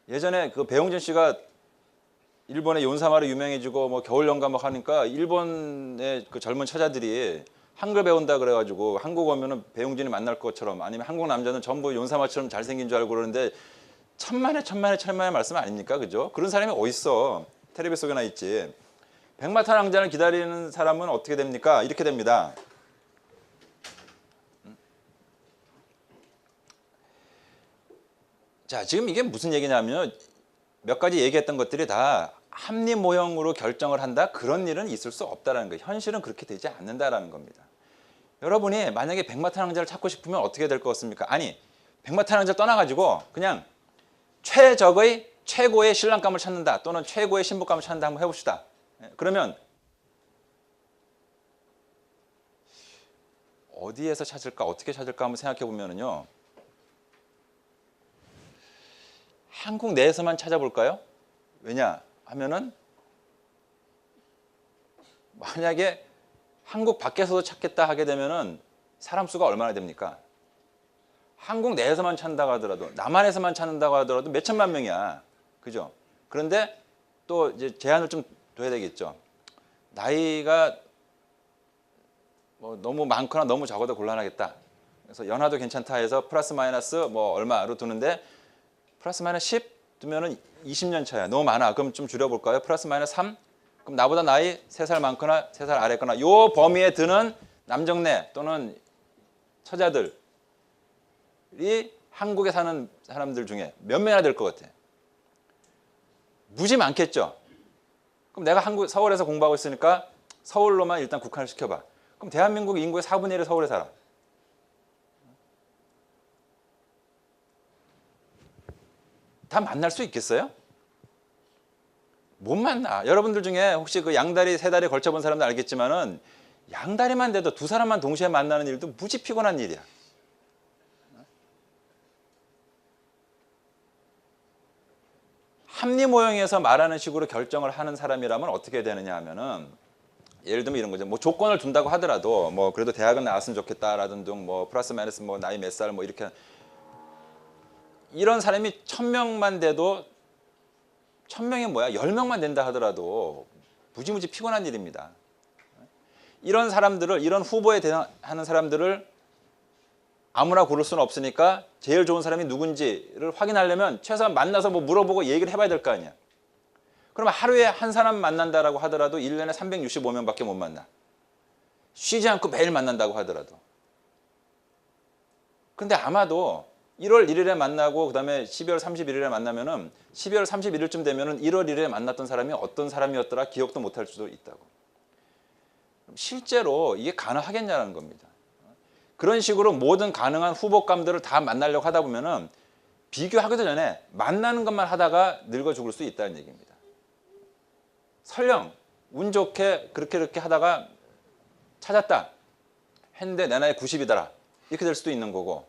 예전에 그 배용준 씨가 일본의 요ን사마로 유명해지고 뭐 겨울 연가 막 하니까 일본의 그 젊은 처자들이 한글 배운다 그래가지고 한국 오면은 배용준이 만날 것처럼, 아니면 한국 남자는 전부 요ን사마처럼 잘생긴 줄 알고 그러는데 천만의 말씀 아닙니까? 그죠? 그런 사람이 어딨어. 텔레비 속에나 있지. 백마탄 왕자를 기다리는 사람은 어떻게 됩니까? 이렇게 됩니다. 자, 지금 이게 무슨 얘기냐면 몇 가지 얘기했던 것들이 다 합리 모형으로 결정을 한다? 그런 일은 있을 수 없다는 거예요. 현실은 그렇게 되지 않는다라는 겁니다. 여러분이 만약에 백마탄 왕자를 찾고 싶으면 어떻게 될 것 같습니까? 아니, 백마탄 왕자 떠나가지고 그냥 최적의 최고의 신랑감을 찾는다 또는 최고의 신부감을 찾는다 한번 해봅시다. 그러면 어디에서 찾을까 어떻게 찾을까 한번 생각해 보면은요 한국 내에서만 찾아볼까요? 왜냐 하면은 만약에 한국 밖에서도 찾겠다 하게 되면은 사람 수가 얼마나 됩니까? 한국 내에서만 찾는다고 하더라도 남한에서만 찾는다고 하더라도 몇 천만 명이야. 그죠? 그런데 또 이제 제한을 좀 둬야 되겠죠. 나이가 뭐 너무 많거나 너무 적어도 곤란하겠다. 그래서 연하도 괜찮다 해서 플러스 마이너스 뭐 얼마로 두는데 플러스 마이너스 10 두면은 20년 차야. 너무 많아. 그럼 좀 줄여볼까요? 플러스 마이너스 3? 그럼 나보다 나이 3살 많거나 3살 아래거나 요 범위에 드는 남정네 또는 처자들이 한국에 사는 사람들 중에 몇 명이나 될 것 같아? 무지 많겠죠? 그럼 내가 서울에서 공부하고 있으니까 서울로만 일단 국한을 시켜봐. 그럼 대한민국 인구의 4분의 1이 서울에 살아. 다 만날 수 있겠어요? 못 만나. 여러분들 중에 혹시 그 양다리, 세 다리 걸쳐본 사람들 알겠지만은 양다리만 돼도 두 사람만 동시에 만나는 일도 무지 피곤한 일이야. 합리 모형에서 말하는 식으로 결정을 하는 사람이라면 어떻게 되느냐 하면은 예를 들면 이런 거죠. 뭐 조건을 둔다고 하더라도 뭐 그래도 대학은 나왔으면 좋겠다라든 뭐 플러스 마이너스 뭐 나이 몇 살 뭐 이렇게 이런 사람이 1000명만 돼도 1000명이 뭐야? 10명만 된다 하더라도 무지무지 피곤한 일입니다. 이런 사람들을 이런 후보에 하는 사람들을 아무나 고를 수는 없으니까 제일 좋은 사람이 누군지를 확인하려면 최소한 만나서 뭐 물어보고 얘기를 해봐야 될 거 아니야. 그러면 하루에 한 사람 만난다라고 하더라도 1년에 365명밖에 못 만나. 쉬지 않고 매일 만난다고 하더라도. 근데 아마도 1월 1일에 만나고 그다음에 12월 31일에 만나면은 12월 31일쯤 되면은 1월 1일에 만났던 사람이 어떤 사람이었더라 기억도 못할 수도 있다고. 실제로 이게 가능하겠냐는 겁니다. 그런 식으로 모든 가능한 후보감들을 다 만나려고 하다 보면은 비교하기도 전에 만나는 것만 하다가 늙어 죽을 수 있다는 얘기입니다. 설령 운 좋게 그렇게 하다가 찾았다 했는데 내 나이 90이더라 이렇게 될 수도 있는 거고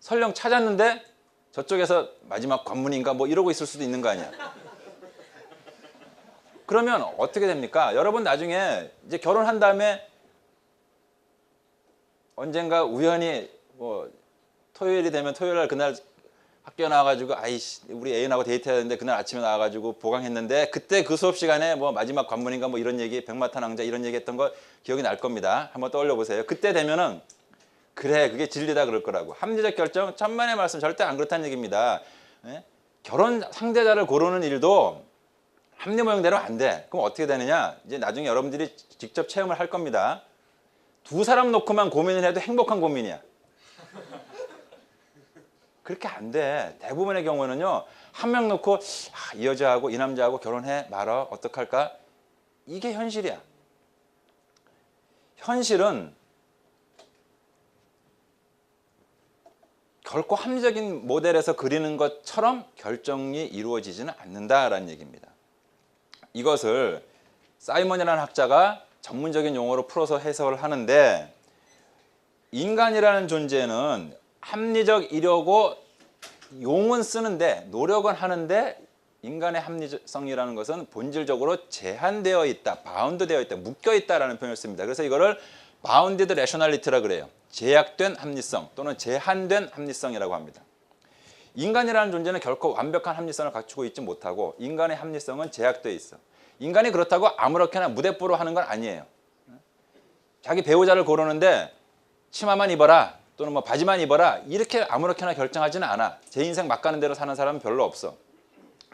설령 찾았는데 저쪽에서 마지막 관문인가 뭐 이러고 있을 수도 있는 거 아니야. 그러면 어떻게 됩니까? 여러분 나중에 이제 결혼한 다음에 언젠가 우연히 뭐 토요일이 되면 토요일 날 그날 학교 나와가지고 아이씨 우리 애인하고 데이트해야 되는데 그날 아침에 나와가지고 보강했는데 그때 그 수업 시간에 뭐 마지막 관문인가 뭐 이런 얘기 백마탄 왕자 이런 얘기 했던 거 기억이 날 겁니다. 한번 떠올려 보세요. 그때 되면은 그래 그게 진리다 그럴 거라고. 합리적 결정 천만의 말씀 절대 안 그렇다는 얘기입니다. 예? 결혼 상대자를 고르는 일도 합리 모형대로 안 돼. 그럼 어떻게 되느냐? 이제 나중에 여러분들이 직접 체험을 할 겁니다. 두 사람 놓고만 고민을 해도 행복한 고민이야. 그렇게 안 돼. 대부분의 경우는요. 한 명 놓고 이 여자하고 이 남자하고 결혼해 말아 어떡할까? 이게 현실이야. 현실은 결코 합리적인 모델에서 그리는 것처럼 결정이 이루어지지는 않는다라는 얘기입니다. 이것을 사이먼이라는 학자가 전문적인 용어로 풀어서 해석을 하는데 인간이라는 존재는 합리적이려고 용은 쓰는데 노력은 하는데 인간의 합리성이라는 것은 본질적으로 제한되어 있다, 바운드되어 있다, 묶여 있다라는 표현을 씁니다. 그래서 이거를 바운디드 레셔널리티라 그래요. 제약된 합리성 또는 제한된 합리성이라고 합니다. 인간이라는 존재는 결코 완벽한 합리성을 갖추고 있지 못하고 인간의 합리성은 제약되어 있어. 인간이 그렇다고 아무렇게나 무대뽀로 하는 건 아니에요. 자기 배우자를 고르는데 치마만 입어라 또는 뭐 바지만 입어라 이렇게 아무렇게나 결정하지는 않아. 제 인생 막 가는 대로 사는 사람은 별로 없어.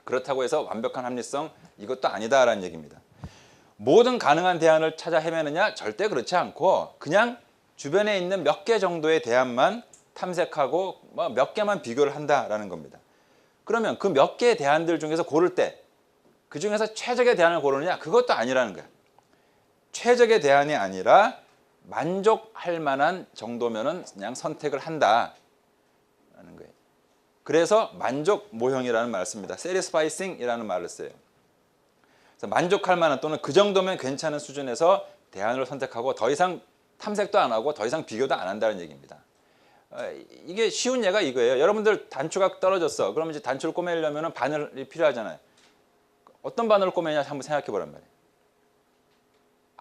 그렇다고 해서 완벽한 합리성 이것도 아니다라는 얘기입니다. 모든 가능한 대안을 찾아 헤매느냐? 절대 그렇지 않고 그냥 주변에 있는 몇 개 정도의 대안만 탐색하고 뭐 몇 개만 비교를 한다라는 겁니다. 그러면 그 몇 개의 대안들 중에서 고를 때 그 중에서 최적의 대안을 고르느냐? 그것도 아니라는 거야. 최적의 대안이 아니라 만족할 만한 정도면은 그냥 선택을 한다라는 거예요. 그래서 만족 모형이라는 말을 씁니다. satisfying이라는 말을 써요. 그래서 만족할 만한 또는 그 정도면 괜찮은 수준에서 대안을 선택하고 더 이상 탐색도 안 하고 더 이상 비교도 안 한다는 얘기입니다. 이게 쉬운 예가 이거예요. 여러분들 단추가 떨어졌어. 그러면 이제 단추를 꼬매려면 바늘이 필요하잖아요. 어떤 바늘을 꼬매냐 한번 생각해 보란 말이에요.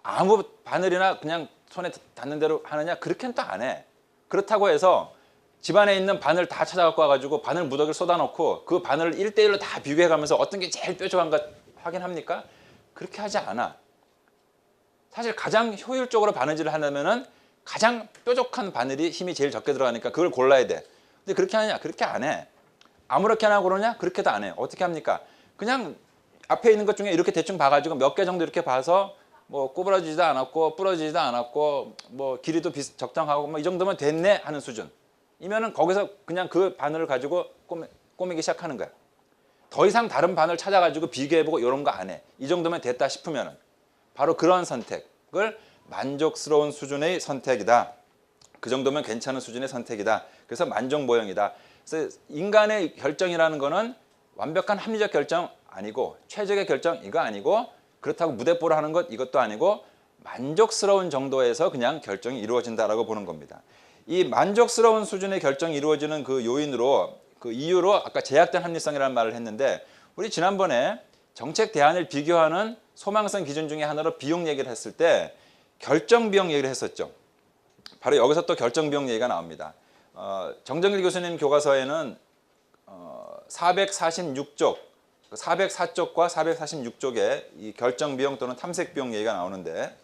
아무 바늘이나 그냥 손에 닿는 대로 하느냐? 그렇게는 또 안 해. 그렇다고 해서 집안에 있는 바늘 다 찾아갖고 와가지고 바늘 무더기를 쏟아놓고 그 바늘을 1대1로 다 비교해가면서 어떤 게 제일 뾰족한가 확인합니까? 그렇게 하지 않아. 사실 가장 효율적으로 바느질을 하려면은 가장 뾰족한 바늘이 힘이 제일 적게 들어가니까 그걸 골라야 돼. 근데 그렇게 하느냐? 그렇게 안 해. 아무렇게나 고르냐? 그렇게도 안 해. 어떻게 합니까? 그냥 앞에 있는 것 중에 이렇게 대충 봐가지고 몇 개 정도 이렇게 봐서 뭐 구부러지지도 않았고 부러지지도 않았고 뭐 길이도 적당하고 뭐 이 정도면 됐네 하는 수준이면은 거기서 그냥 그 바늘을 가지고 꼬매기 시작하는 거야. 더 이상 다른 바늘 찾아가지고 비교해보고 이런 거 안 해. 이 정도면 됐다 싶으면은 바로 그런 선택을 만족스러운 수준의 선택이다. 그 정도면 괜찮은 수준의 선택이다. 그래서 만족 모형이다. 그래서 인간의 결정이라는 거는 완벽한 합리적 결정 아니고 최적의 결정 이거 아니고 그렇다고 무대뽀로 하는 것 이것도 아니고 만족스러운 정도에서 그냥 결정이 이루어진다라고 보는 겁니다. 이 만족스러운 수준의 결정이 이루어지는 그 요인으로 그 이유로 아까 제약된 합리성이라는 말을 했는데 우리 지난번에 정책 대안을 비교하는 소망성 기준 중에 하나로 비용 얘기를 했을 때 결정 비용 얘기를 했었죠. 바로 여기서 또 결정 비용 얘기가 나옵니다. 정정길 교수님 교과서에는 446쪽 404쪽과 446쪽에 이 결정 비용 또는 탐색 비용 얘기가 나오는데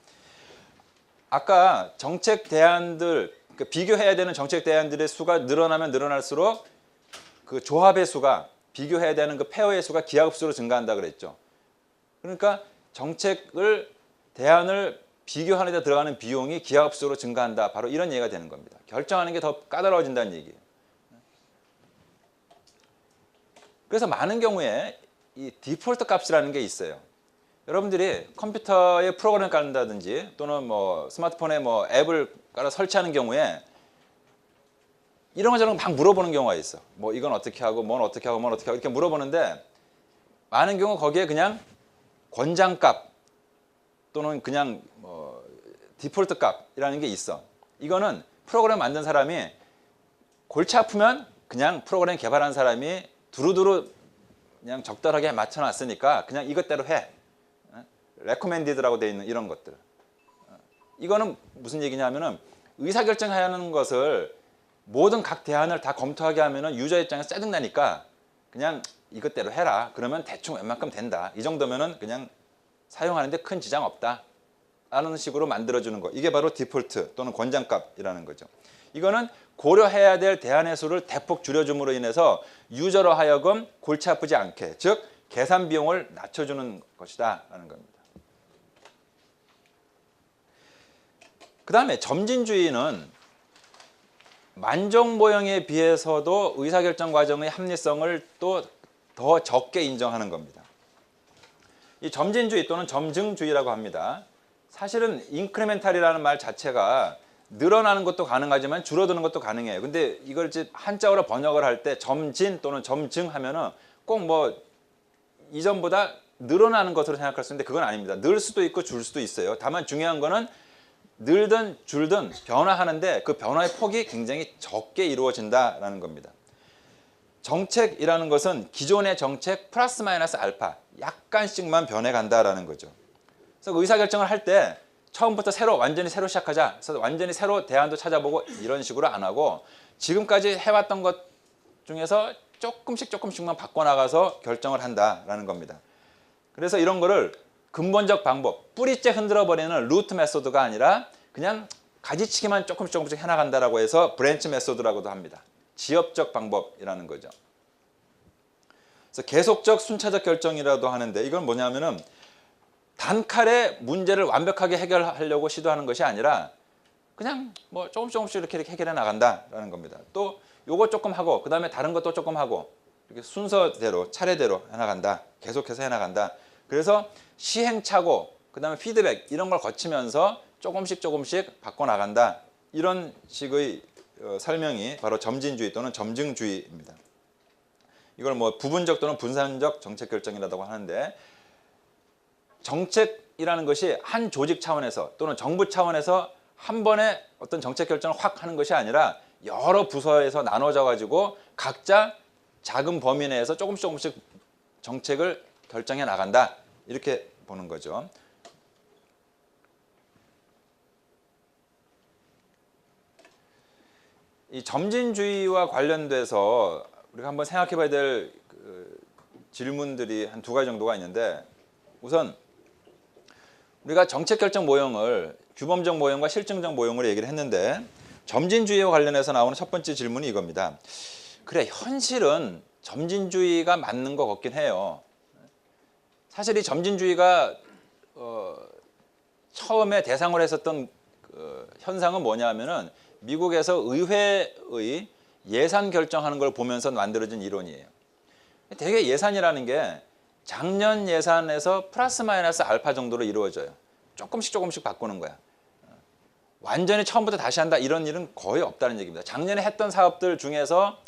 아까 정책 대안들 그러니까 비교해야 되는 정책 대안들의 수가 늘어나면 늘어날수록 그 조합의 수가 비교해야 되는 그 페어의 수가 기하급수로 증가한다 그랬죠. 그러니까 정책을 대안을 비교하는 데 들어가는 비용이 기하급수로 증가한다. 바로 이런 얘기가 되는 겁니다. 결정하는 게 더 까다로워진다는 얘기예요. 그래서 많은 경우에 이 디폴트 값이라는 게 있어요. 여러분들이 컴퓨터에 프로그램을 깔는다든지 또는 뭐 스마트폰에 뭐 앱을 깔아 설치하는 경우에 이런 거 저런 거 막 물어보는 경우가 있어. 뭐 이건 어떻게 하고 뭔 어떻게 하고 뭔 어떻게 하고 이렇게 물어보는데 많은 경우 거기에 그냥 권장값 또는 그냥 뭐 디폴트 값이라는 게 있어. 이거는 프로그램 만든 사람이 골치 아프면 그냥 프로그램 개발한 사람이 두루두루 그냥 적절하게 맞춰놨으니까 그냥 이것대로 해. 레코멘디드라고 되어 있는 이런 것들. 이거는 무슨 얘기냐면은 의사결정하는 것을 모든 각 대안을 다 검토하게 하면은 유저 입장에서 짜증나니까 그냥 이것대로 해라. 그러면 대충 웬만큼 된다. 이 정도면은 그냥 사용하는데 큰 지장 없다. 라는 식으로 만들어주는 거. 이게 바로 디폴트 또는 권장값이라는 거죠. 이거는 고려해야 될 대안의 수를 대폭 줄여줌으로 인해서 유저로 하여금 골치 아프지 않게, 즉 계산 비용을 낮춰주는 것이다 라는 겁니다. 그 다음에 점진주의는 만족 모형에 비해서도 의사결정 과정의 합리성을 또 더 적게 인정하는 겁니다. 이 점진주의 또는 점증주의라고 합니다. 사실은 인크리멘탈이라는 말 자체가 늘어나는 것도 가능하지만 줄어드는 것도 가능해요. 근데 이걸 이제 한자어로 번역을 할 때 점진 또는 점증 하면은 꼭 뭐 이전보다 늘어나는 것으로 생각할 수 있는데 그건 아닙니다. 늘 수도 있고 줄 수도 있어요. 다만 중요한 거는 늘든 줄든 변화하는데 그 변화의 폭이 굉장히 적게 이루어진다라는 겁니다. 정책이라는 것은 기존의 정책 플러스 마이너스 알파 약간씩만 변해간다라는 거죠. 그래서 의사결정을 할 때 처음부터 완전히 새로 시작하자. 그래서 완전히 새로 대안도 찾아보고 이런 식으로 안 하고 지금까지 해왔던 것 중에서 조금씩만 바꿔나가서 결정을 한다라는 겁니다. 그래서 이런 거를 근본적 방법, 뿌리째 흔들어버리는 루트 메소드가 아니라 그냥 가지치기만 조금씩 해나간다라고 해서 브랜치 메소드라고도 합니다. 지엽적 방법이라는 거죠. 그래서 계속적 순차적 결정이라도 하는데 이건 뭐냐면은 단칼에 문제를 완벽하게 해결하려고 시도하는 것이 아니라 그냥 뭐 조금씩 이렇게 해결해 나간다라는 겁니다. 또 요거 조금 하고 그 다음에 다른 것도 조금 하고 이렇게 순서대로 차례대로 해나간다. 계속해서 해나간다. 그래서 시행착오 그 다음에 피드백 이런 걸 거치면서 조금씩 바꿔나간다. 이런 식의 설명이 바로 점진주의 또는 점증주의입니다. 이걸 뭐 부분적 또는 분산적 정책 결정이라고 하는데, 정책이라는 것이 한 조직 차원에서 또는 정부 차원에서 한 번에 어떤 정책 결정을 확 하는 것이 아니라 여러 부서에서 나눠져 가지고 각자 작은 범위 내에서 조금씩 정책을 결정해 나간다, 이렇게 보는 거죠. 이 점진주의와 관련돼서 우리가 한번 생각해 봐야 될 질문들이 한 2가지 정도가 있는데, 우선 우리가 정책 결정 모형을 규범적 모형과 실증적 모형으로 얘기를 했는데, 점진주의와 관련해서 나오는 첫 번째 질문이 이겁니다. 그래, 현실은 점진주의가 맞는 것 같긴 해요. 사실 이 점진주의가 처음에 대상으로 했었던 현상은 뭐냐 하면은 미국에서 의회의 예산 결정하는 걸 보면서 만들어진 이론이에요. 되게 예산이라는 게 작년 예산에서 플러스 마이너스 알파 정도로 이루어져요. 조금씩 바꾸는 거야. 완전히 처음부터 다시 한다, 이런 일은 거의 없다는 얘기입니다. 작년에 했던 사업들 중에서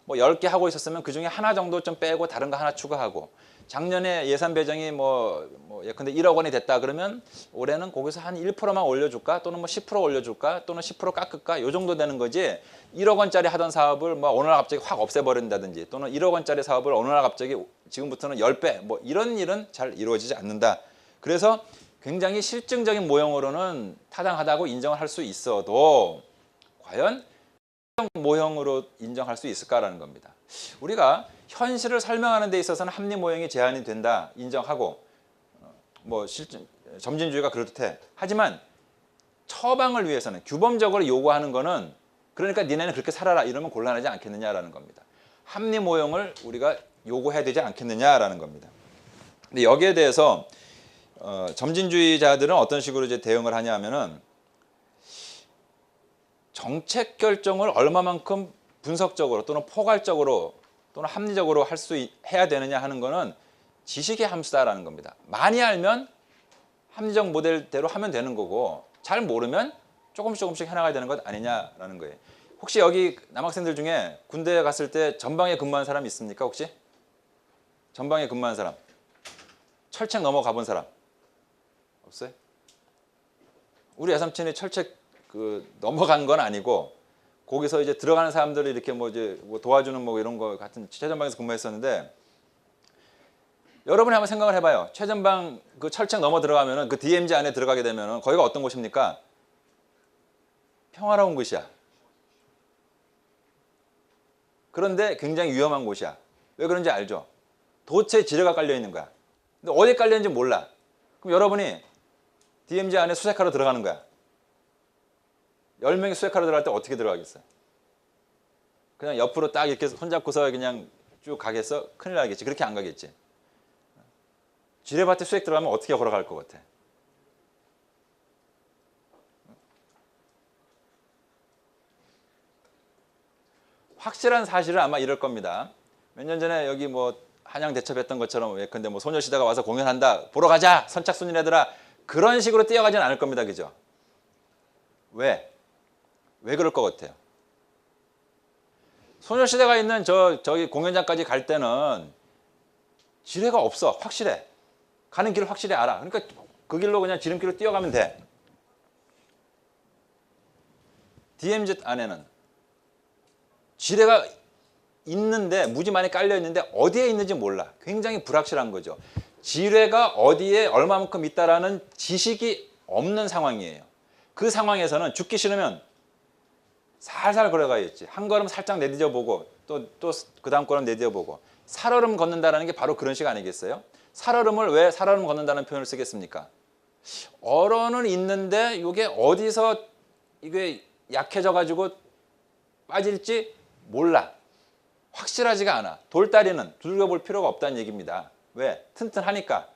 뭐 10개 하고 있었으면 그 중에 하나 정도 좀 빼고 다른 거 하나 추가하고, 작년에 예산 배정이 예컨대 1억 원이 됐다 그러면 올해는 거기서 한 1%만 올려줄까, 또는 뭐 10% 올려줄까, 또는 10% 깎을까, 요 정도 되는 거지. 1억 원짜리 하던 사업을 뭐 어느 날 갑자기 확 없애버린다든지, 또는 1억 원짜리 사업을 어느 날 갑자기 지금부터는 10배, 뭐 이런 일은 잘 이루어지지 않는다. 그래서 굉장히 실증적인 모형으로는 타당하다고 인정을 할 수 있어도 과연 모형으로 인정할 수 있을까라는 겁니다. 우리가 현실을 설명하는 데 있어서는 합리 모형이 제한이 된다 인정하고, 뭐 점진주의가 그렇듯해. 하지만 처방을 위해서는 규범적으로 요구하는 거는, 그러니까 니네는 그렇게 살아라 이러면 곤란하지 않겠느냐라는 겁니다. 합리 모형을 우리가 요구해야 되지 않겠느냐라는 겁니다. 근데 여기에 대해서 점진주의자들은 어떤 식으로 이제 대응을 하냐 하면은, 정책 결정을 얼마만큼 분석적으로 또는 포괄적으로 또는 합리적으로 해야 되느냐 하는 거는 지식의 함수다라는 겁니다. 많이 알면 합리적 모델대로 하면 되는 거고, 잘 모르면 조금씩 해나가야 되는 것 아니냐라는 거예요. 혹시 여기 남학생들 중에 군대에 갔을 때 전방에 근무한 사람 있습니까? 혹시? 전방에 근무한 사람? 철책 넘어가 본 사람? 없어요? 우리 여삼촌이 철책 넘어간 건 아니고, 거기서 이제 들어가는 사람들을 이렇게 뭐 도와주는 뭐 이런 거 같은 최전방에서 근무했었는데, 여러분이 한번 생각을 해봐요. 최전방 그 철책 넘어 들어가면은, 그 DMZ 안에 들어가게 되면은 거기가 어떤 곳입니까? 평화로운 곳이야. 그런데 굉장히 위험한 곳이야. 왜 그런지 알죠? 도체 지뢰가 깔려 있는 거야. 근데 어디 깔려 있는지 몰라. 그럼 여러분이 DMZ 안에 수색하러 들어가는 거야. 10명이 수색하러 들어갈 때 어떻게 들어가겠어요? 그냥 옆으로 딱 이렇게 손잡고서 그냥 쭉 가겠어? 큰일 나겠지. 그렇게 안 가겠지. 지뢰밭에 수색 들어가면 어떻게 걸어갈 것 같아? 확실한 사실은 아마 이럴 겁니다. 몇 년 전에 여기 뭐 한양 대첩했던 것처럼, 예컨대 뭐 소녀시대가 와서 공연한다, 보러 가자, 선착순 애들아, 그런 식으로 뛰어가진 않을 겁니다. 그죠? 왜 그럴 것 같아요? 소녀시대가 있는 저기 공연장까지 갈 때는 지뢰가 없어. 확실해. 가는 길을 확실히 알아. 그러니까 그 길로 그냥 지름길로 뛰어가면 돼. DMZ 안에는 지뢰가 있는데, 무지 많이 깔려 있는데 어디에 있는지 몰라. 굉장히 불확실한 거죠. 지뢰가 어디에 얼마만큼 있다라는 지식이 없는 상황이에요. 그 상황에서는 죽기 싫으면 살살 걸어가야지. 한 걸음 살짝 내디뎌 보고, 또 그 다음 걸음 내디뎌 보고. 살얼음 걷는다는 게 바로 그런 식 아니겠어요? 살얼음을 왜 살얼음 걷는다는 표현을 쓰겠습니까? 얼어는 있는데 이게 어디서 이게 약해져 가지고 빠질지 몰라. 확실하지가 않아. 돌다리는 두들겨 볼 필요가 없다는 얘기입니다. 왜? 튼튼하니까.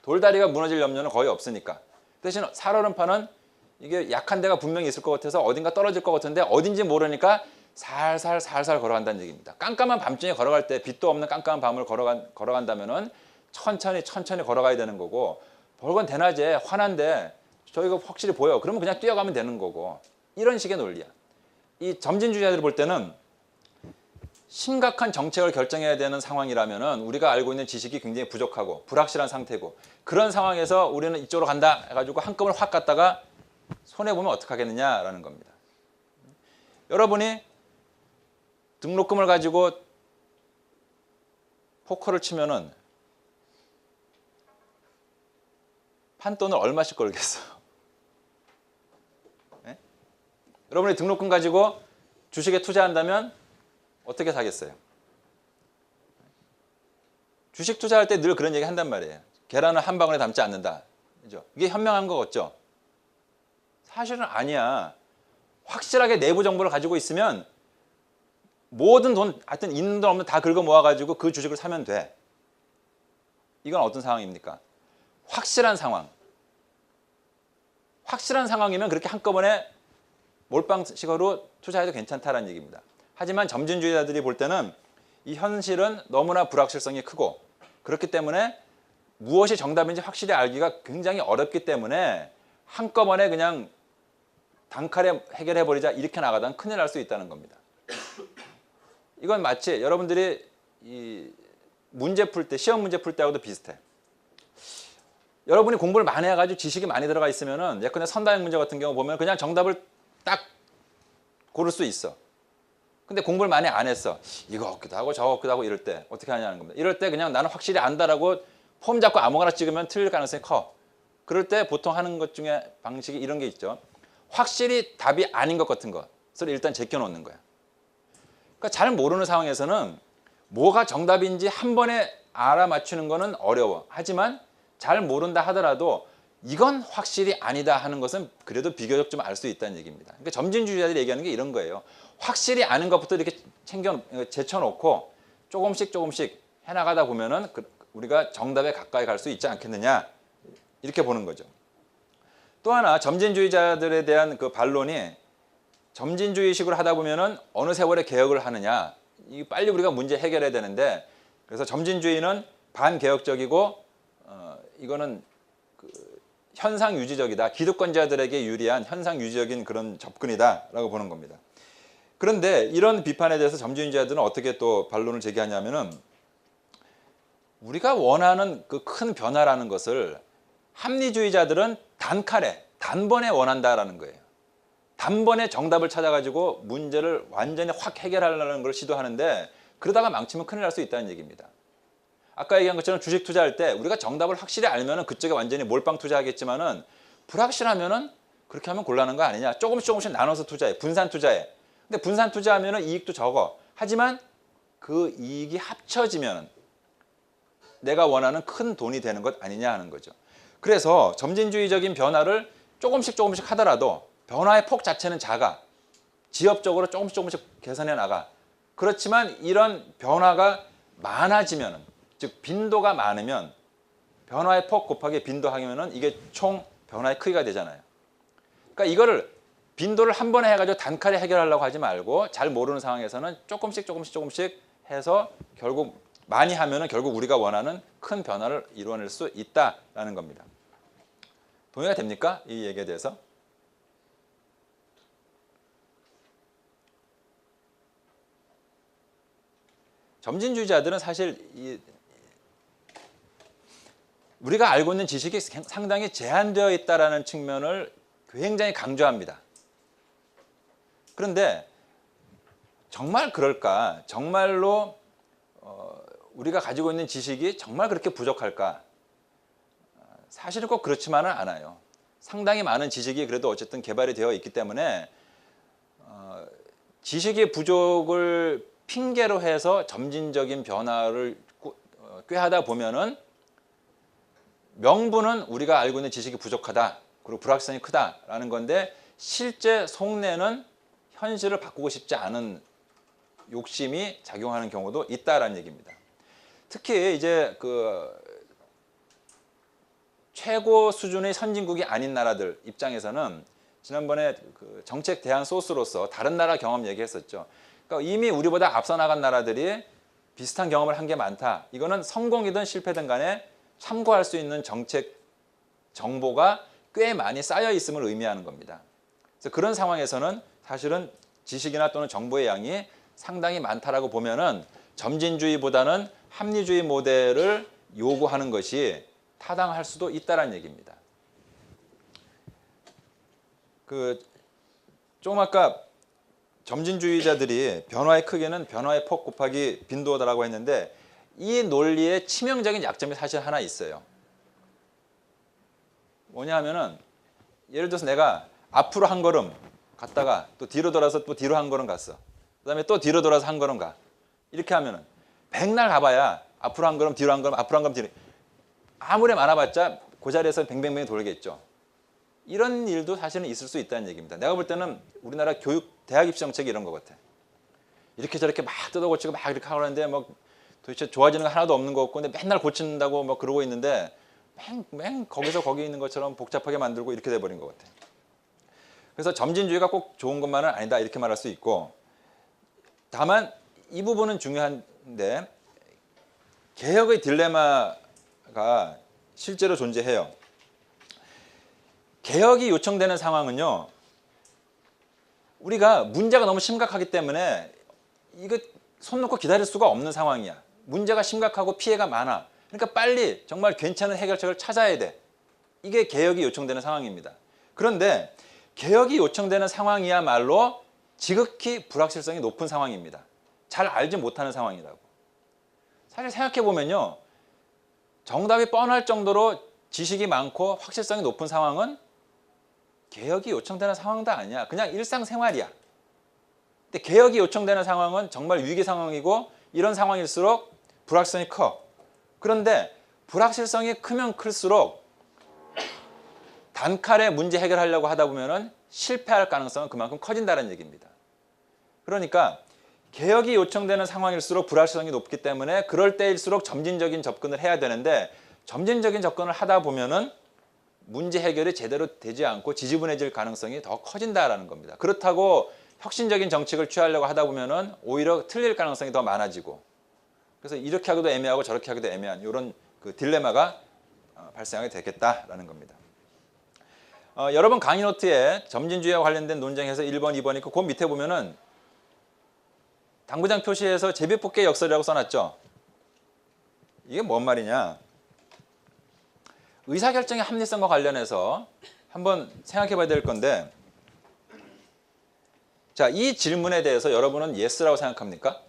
돌다리가 무너질 염려는 거의 없으니까. 대신 살얼음판은 이게 약한 데가 분명히 있을 것 같아서 어딘가 떨어질 것 같은데 어딘지 모르니까 살살 걸어간다는 얘기입니다. 깜깜한 밤중에 걸어갈 때, 빛도 없는 깜깜한 밤을 걸어간다면은 천천히 걸어가야 되는 거고, 벌건 대낮에 환한데 저희가 확실히 보여. 그러면 그냥 뛰어가면 되는 거고. 이런 식의 논리야. 이 점진주의자들이 볼 때는 심각한 정책을 결정해야 되는 상황이라면은 우리가 알고 있는 지식이 굉장히 부족하고 불확실한 상태고 그런 상황에서 우리는 이쪽으로 간다 해가지고 한꺼번에 확 갔다가 손해보면 어떡하겠느냐라는 겁니다. 여러분이 등록금을 가지고 포커를 치면은 판돈을 얼마씩 걸겠어요? 네? 여러분이 등록금 가지고 주식에 투자한다면 어떻게 사겠어요? 주식 투자할 때 늘 그런 얘기 한단 말이에요. 계란을 한 방울에 담지 않는다. 그죠? 이게 현명한 거 같죠? 사실은 아니야. 확실하게 내부 정보를 가지고 있으면 모든 돈, 하여튼 있는 돈 없는 다 긁어 모아가지고 그 주식을 사면 돼. 이건 어떤 상황입니까? 확실한 상황. 확실한 상황이면 그렇게 한꺼번에 몰빵식으로 투자해도 괜찮다라는 얘기입니다. 하지만 점진주의자들이 볼 때는 이 현실은 너무나 불확실성이 크고 그렇기 때문에 무엇이 정답인지 확실히 알기가 굉장히 어렵기 때문에 한꺼번에 그냥 단칼에 해결해버리자 이렇게 나가다가 큰일 날 수 있다는 겁니다. 이건 마치 여러분들이 이 문제 풀 때, 시험 문제 풀 때하고도 비슷해. 여러분이 공부를 많이 해가지고 지식이 많이 들어가 있으면은 예컨대 선다형 문제 같은 경우 보면 그냥 정답을 딱 고를 수 있어. 근데 공부를 많이 안 했어. 이거 없기도 하고 저거 없기도 하고 이럴 때 어떻게 하냐는 겁니다. 이럴 때 그냥 나는 확실히 안다라고 폼 잡고 아무거나 찍으면 틀릴 가능성이 커. 그럴 때 보통 하는 것 중에 방식이 이런 게 있죠. 확실히 답이 아닌 것 같은 것을 일단 제껴놓는 거야. 그러니까 잘 모르는 상황에서는 뭐가 정답인지 한 번에 알아맞추는 거는 어려워. 하지만 잘 모른다 하더라도 이건 확실히 아니다 하는 것은 그래도 비교적 좀 알 수 있다는 얘기입니다. 그러니까 점진주의자들이 얘기하는 게 이런 거예요. 확실히 아는 것부터 이렇게 제쳐놓고 조금씩 해나가다 보면은 우리가 정답에 가까이 갈 수 있지 않겠느냐 이렇게 보는 거죠. 또 하나 점진주의자들에 대한 그 반론이 점진주의식으로 하다 보면은 어느 세월에 개혁을 하느냐 이 빨리 우리가 문제 해결해야 되는데 그래서 점진주의는 반개혁적이고 이거는 현상 유지적이다. 기득권자들에게 유리한 현상 유지적인 그런 접근이다라고 보는 겁니다. 그런데 이런 비판에 대해서 점진주의자들은 어떻게 또 반론을 제기하냐면은 우리가 원하는 그 큰 변화라는 것을 합리주의자들은 단칼에 단번에 원한다라는 거예요. 단번에 정답을 찾아가지고 문제를 완전히 확 해결하려는 걸 시도하는데 그러다가 망치면 큰일 날 수 있다는 얘기입니다. 아까 얘기한 것처럼 주식 투자할 때 우리가 정답을 확실히 알면은 그쪽에 완전히 몰빵 투자하겠지만은 불확실하면은 그렇게 하면 곤란한 거 아니냐. 조금씩 나눠서 투자해. 분산 투자해. 근데 분산 투자하면은 이익도 적어. 하지만 그 이익이 합쳐지면 내가 원하는 큰 돈이 되는 것 아니냐 하는 거죠. 그래서 점진주의적인 변화를 조금씩 하더라도 변화의 폭 자체는 작아. 지엽적으로 조금씩 개선해 나가. 그렇지만 이런 변화가 많아지면, 즉 빈도가 많으면 변화의 폭 곱하기 빈도 하면은 이게 총 변화의 크기가 되잖아요. 그러니까 이거를 빈도를 한 번에 해가지고 단칼에 해결하려고 하지 말고 잘 모르는 상황에서는 조금씩 해서 결국 많이 하면은 결국 우리가 원하는 큰 변화를 이루어낼 수 있다라는 겁니다. 동의가 됩니까? 이 얘기에 대해서? 점진주의자들은 사실 우리가 알고 있는 지식이 상당히 제한되어 있다는 측면을 굉장히 강조합니다. 그런데 정말 그럴까? 정말로 우리가 가지고 있는 지식이 정말 그렇게 부족할까? 사실은 꼭 그렇지만은 않아요. 상당히 많은 지식이 그래도 어쨌든 개발이 되어 있기 때문에 지식의 부족을 핑계로 해서 점진적인 변화를 꾀하다 보면은 명분은 우리가 알고 있는 지식이 부족하다. 그리고 불확실성이 크다라는 건데 실제 속내는 현실을 바꾸고 싶지 않은 욕심이 작용하는 경우도 있다라는 얘기입니다. 특히 이제 그 최고 수준의 선진국이 아닌 나라들 입장에서는 지난번에 그 정책 대안 소스로서 다른 나라 경험 얘기했었죠. 그러니까 이미 우리보다 앞서 나간 나라들이 비슷한 경험을 한 게 많다. 이거는 성공이든 실패든 간에 참고할 수 있는 정책 정보가 꽤 많이 쌓여 있음을 의미하는 겁니다. 그래서 그런 상황에서는 사실은 지식이나 또는 정보의 양이 상당히 많다라고 보면은 점진주의보다는 합리주의 모델을 요구하는 것이 타당할 수도 있다라는 얘기입니다. 조금 아까 점진주의자들이 변화의 크기는 변화의 폭 곱하기 빈도다라고 했는데 이 논리의 치명적인 약점이 사실 하나 있어요. 뭐냐 하면은 예를 들어서 내가 앞으로 한 걸음 갔다가 또 뒤로 돌아서 또 뒤로 한 걸음 갔어. 그 다음에 또 뒤로 돌아서 한 걸음 가. 이렇게 하면은 백날 가봐야 앞으로 한 걸음 뒤로 한 걸음 앞으로 한 걸음 뒤로 아무리 많아봤자 그 자리에서 뱅뱅뱅 돌겠죠. 이런 일도 사실은 있을 수 있다는 얘기입니다. 내가 볼 때는 우리나라 교육 대학 입시 정책이 이런 것 같아. 이렇게 저렇게 막 뜯어고치고 막 이렇게 하는데 뭐 도대체 좋아지는 거 하나도 없는 것 같고 근데 맨날 고친다고 막 그러고 있는데 맨 거기서 거기 있는 것처럼 복잡하게 만들고 이렇게 돼버린 것 같아. 그래서 점진주의가 꼭 좋은 것만은 아니다 이렇게 말할 수 있고 다만 이 부분은 중요한데 개혁의 딜레마가 실제로 존재해요. 개혁이 요청되는 상황은요. 우리가 문제가 너무 심각하기 때문에 이거 손 놓고 기다릴 수가 없는 상황이야. 문제가 심각하고 피해가 많아. 그러니까 빨리 정말 괜찮은 해결책을 찾아야 돼. 이게 개혁이 요청되는 상황입니다. 그런데 개혁이 요청되는 상황이야말로 지극히 불확실성이 높은 상황입니다. 잘 알지 못하는 상황이라고. 사실 생각해 보면요. 정답이 뻔할 정도로 지식이 많고 확실성이 높은 상황은 개혁이 요청되는 상황도 아니야. 그냥 일상생활이야. 근데 개혁이 요청되는 상황은 정말 위기 상황이고 이런 상황일수록 불확실성이 커. 그런데 불확실성이 크면 클수록 단칼에 문제 해결하려고 하다 보면은 실패할 가능성은 그만큼 커진다는 얘기입니다. 그러니까 개혁이 요청되는 상황일수록 불확실성이 높기 때문에 그럴 때일수록 점진적인 접근을 해야 되는데 점진적인 접근을 하다 보면은 문제 해결이 제대로 되지 않고 지지분해질 가능성이 더 커진다라는 겁니다. 그렇다고 혁신적인 정책을 취하려고 하다 보면은 오히려 틀릴 가능성이 더 많아지고 그래서 이렇게 하기도 애매하고 저렇게 하기도 애매한 이런 그 딜레마가 발생하게 되겠다라는 겁니다. 여러분 강의 노트에 점진주의와 관련된 논쟁에서 1번, 2번 있고 그 밑에 보면은 당구장 표시에서 제비뽑기의 역설이라고 써놨죠. 이게 뭔 말이냐. 의사결정의 합리성과 관련해서 한번 생각해 봐야 될 건데 자, 이 질문에 대해서 여러분은 yes라고 생각합니까?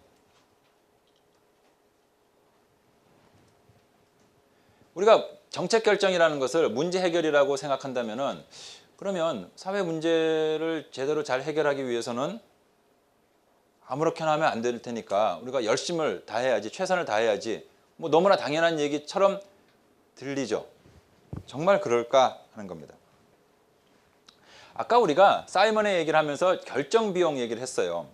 우리가 정책 결정이라는 것을 문제 해결이라고 생각한다면은 그러면 사회 문제를 제대로 잘 해결하기 위해서는 아무렇게나 하면 안 될 테니까 우리가 열심을 다해야지, 최선을 다해야지 뭐 너무나 당연한 얘기처럼 들리죠. 정말 그럴까 하는 겁니다. 아까 우리가 사이먼의 얘기를 하면서 결정 비용 얘기를 했어요.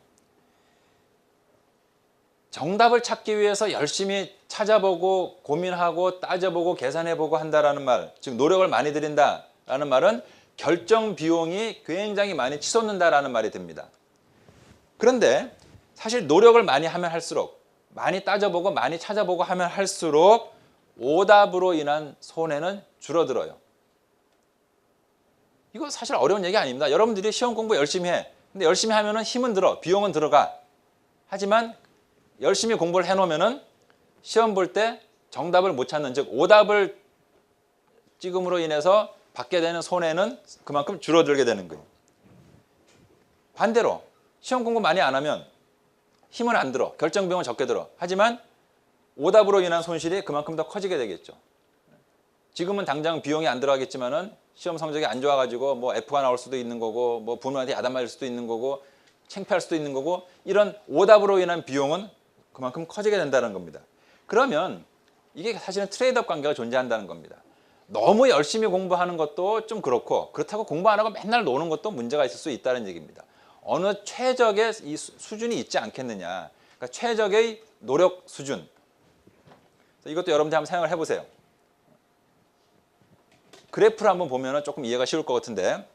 정답을 찾기 위해서 열심히 찾아보고 고민하고 따져보고 계산해보고 한다라는 말, 즉 노력을 많이 들인다라는 말은 결정 비용이 굉장히 많이 치솟는다라는 말이 됩니다. 그런데 사실 노력을 많이 하면 할수록 많이 따져보고 많이 찾아보고 하면 할수록 오답으로 인한 손해는 줄어들어요. 이거 사실 어려운 얘기 아닙니다. 여러분들이 시험 공부 열심히 해. 근데 열심히 하면은 힘은 들어, 비용은 들어가. 하지만 열심히 공부를 해놓으면은 시험 볼 때 정답을 못 찾는, 즉 오답을 찍음으로 인해서 받게 되는 손해는 그만큼 줄어들게 되는 거예요. 반대로 시험 공부 많이 안 하면 힘은 안 들어, 결정 비용은 적게 들어. 하지만 오답으로 인한 손실이 그만큼 더 커지게 되겠죠. 지금은 당장 비용이 안 들어가겠지만은 시험 성적이 안 좋아가지고 뭐 F가 나올 수도 있는 거고 뭐 부모한테 야단 맞을 수도 있는 거고 창피할 수도 있는 거고 이런 오답으로 인한 비용은 그만큼 커지게 된다는 겁니다. 그러면 이게 사실은 트레이드업 관계가 존재한다는 겁니다. 너무 열심히 공부하는 것도 좀 그렇고 그렇다고 공부 안 하고 맨날 노는 것도 문제가 있을 수 있다는 얘기입니다. 어느 최적의 이 수준이 있지 않겠느냐. 그러니까 최적의 노력 수준. 이것도 여러분들 한번 생각을 해보세요. 그래프를 한번 보면 조금 이해가 쉬울 것 같은데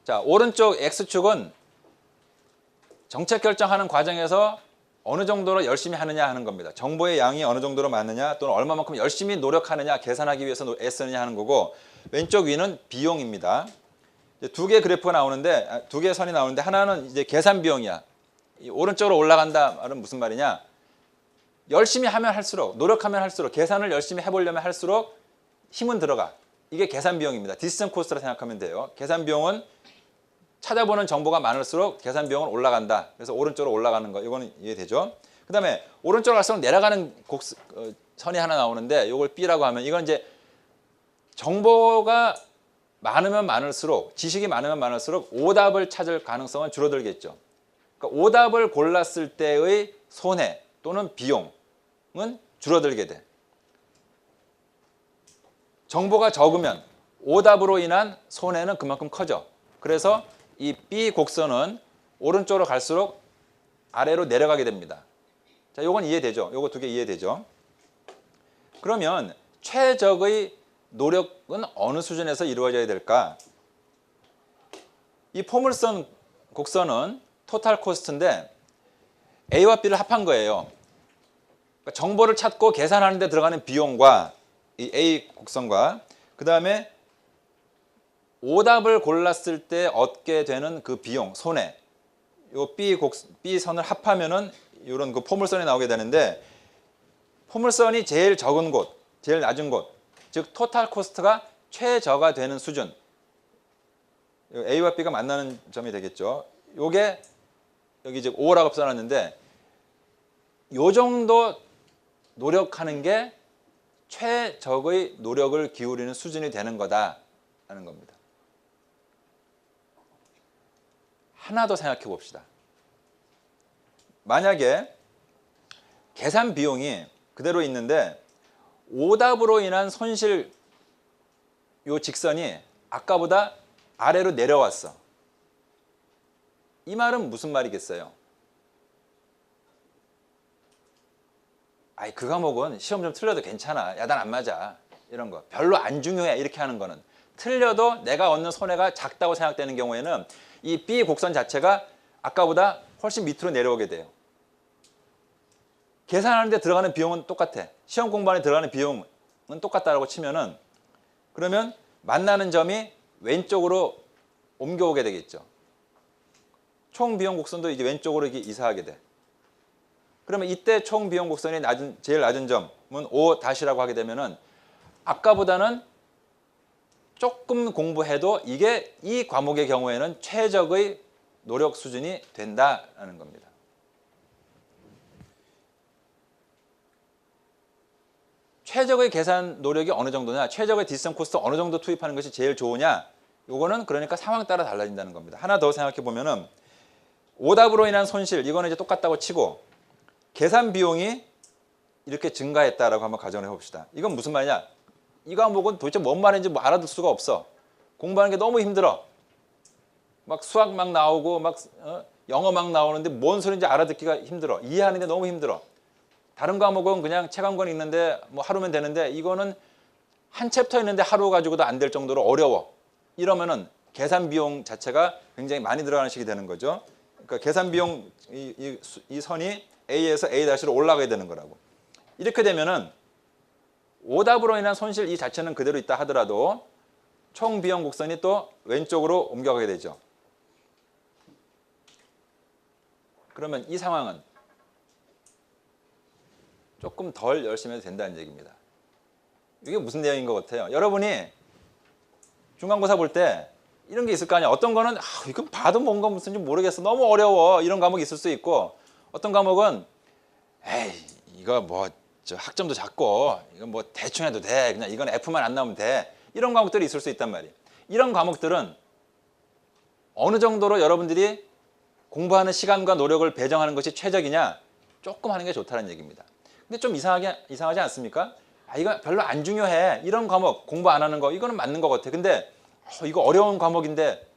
자, 오른쪽 X축은 정책 결정하는 과정에서 어느 정도로 열심히 하느냐 하는 겁니다. 정보의 양이 어느 정도로 많느냐 또는 얼마만큼 열심히 노력하느냐 계산하기 위해서 애쓰느냐 하는 거고 왼쪽 위는 비용입니다. 두 개의 그래프가 나오는데 두 개의 선이 나오는데 하나는 이제 계산 비용이야. 이 오른쪽으로 올라간다 말은 무슨 말이냐? 열심히 하면 할수록, 노력하면 할수록, 계산을 열심히 해보려면 할수록 힘은 들어가. 이게 계산 비용입니다. 디시전 코스트라 생각하면 돼요. 계산 비용은 찾아보는 정보가 많을수록 계산 비용은 올라간다. 그래서 오른쪽으로 올라가는 거, 이거는 이해되죠? 그 다음에 오른쪽으로 갈수록 내려가는 선이 하나 나오는데 이걸 B라고 하면 이건 이제 정보가 많으면 많을수록, 지식이 많으면 많을수록 오답을 찾을 가능성은 줄어들겠죠. 그러니까 오답을 골랐을 때의 손해 또는 비용은 줄어들게 돼. 정보가 적으면 오답으로 인한 손해는 그만큼 커져. 그래서 이 B 곡선은 오른쪽으로 갈수록 아래로 내려가게 됩니다. 자, 요건 이해되죠? 요거 두 개 이해되죠? 그러면 최적의 노력은 어느 수준에서 이루어져야 될까? 이 포물선 곡선은 토탈 코스트인데 A와 B를 합한 거예요. 그러니까 정보를 찾고 계산하는 데 들어가는 비용과 이 A 곡선과 그 다음에 오답을 골랐을 때 얻게 되는 그 비용, 손해, 요 B 선을 합하면은 이런 그 포물선이 나오게 되는데 포물선이 제일 적은 곳, 제일 낮은 곳, 즉 토탈 코스트가 최저가 되는 수준, A와 B가 만나는 점이 되겠죠. 요게 여기 이제 5라고 써놨는데 요 정도 노력하는 게 최적의 노력을 기울이는 수준이 되는 거다라는 겁니다. 하나 더 생각해 봅시다. 만약에 계산 비용이 그대로 있는데 오답으로 인한 손실 요 직선이 아까보다 아래로 내려왔어. 이 말은 무슨 말이겠어요? 아이, 그 과목은 시험 좀 틀려도 괜찮아. 야, 난 안 맞아. 이런 거. 별로 안 중요해. 이렇게 하는 거는. 틀려도 내가 얻는 손해가 작다고 생각되는 경우에는 이 B 곡선 자체가 아까보다 훨씬 밑으로 내려오게 돼요. 계산하는 데 들어가는 비용은 똑같아. 시험 공부하는 데 들어가는 비용은 똑같다라고 치면은 그러면 만나는 점이 왼쪽으로 옮겨오게 되겠죠. 총 비용 곡선도 이제 왼쪽으로 이렇게 이사하게 돼. 그러면 이때 총 비용 곡선이 제일 낮은 점은 O-라고 하게 되면은 아까보다는 조금 공부해도 이게 이 과목의 경우에는 최적의 노력 수준이 된다는 겁니다. 최적의 계산 노력이 어느 정도냐, 최적의 디시전 코스트 어느 정도 투입하는 것이 제일 좋으냐, 요거는 그러니까 상황 따라 달라진다는 겁니다. 하나 더 생각해 보면은 오답으로 인한 손실, 이거는 이제 똑같다고 치고 계산 비용이 이렇게 증가했다라고 한번 가정을 해봅시다. 이건 무슨 말이냐? 이 과목은 도대체 뭔 말인지 뭐 알아들 수가 없어. 공부하는 게 너무 힘들어. 막 수학 막 나오고 막 영어 막 나오는데 뭔 소리인지 알아듣기가 힘들어. 이해하는 게 너무 힘들어. 다른 과목은 그냥 책 한 권 읽는데 뭐 하루면 되는데 이거는 한 챕터 있는데 하루 가지고도 안 될 정도로 어려워. 이러면은 계산 비용 자체가 굉장히 많이 들어가는 식이 되는 거죠. 그러니까 계산 비용 이 선이 A에서 A-로 올라가게 되는 거라고. 이렇게 되면은 오답으로 인한 손실 이 자체는 그대로 있다 하더라도 총 비용 곡선이 또 왼쪽으로 옮겨가게 되죠. 그러면 이 상황은 조금 덜 열심히 해도 된다는 얘기입니다. 이게 무슨 내용인 것 같아요? 여러분이 중간고사 볼 때 이런 게 있을 거 아니야. 어떤 거는 이건 봐도 뭔가 무슨지 모르겠어. 너무 어려워. 이런 과목이 있을 수 있고 어떤 과목은 에이 이거 뭐 저 학점도 작고 이건 뭐 대충 해도 돼. 그냥 이건 F만 안 나오면 돼. 이런 과목들이 있을 수 있단 말이에요. 이런 과목들은 어느 정도로 여러분들이 공부하는 시간과 노력을 배정하는 것이 최적이냐? 조금 하는 게 좋다는 얘기입니다. 근데 좀 이상하지 않습니까? 이거 별로 안 중요해. 이런 과목 공부 안 하는 거 이거는 맞는 것 같아. 근데 이거 어려운 과목인데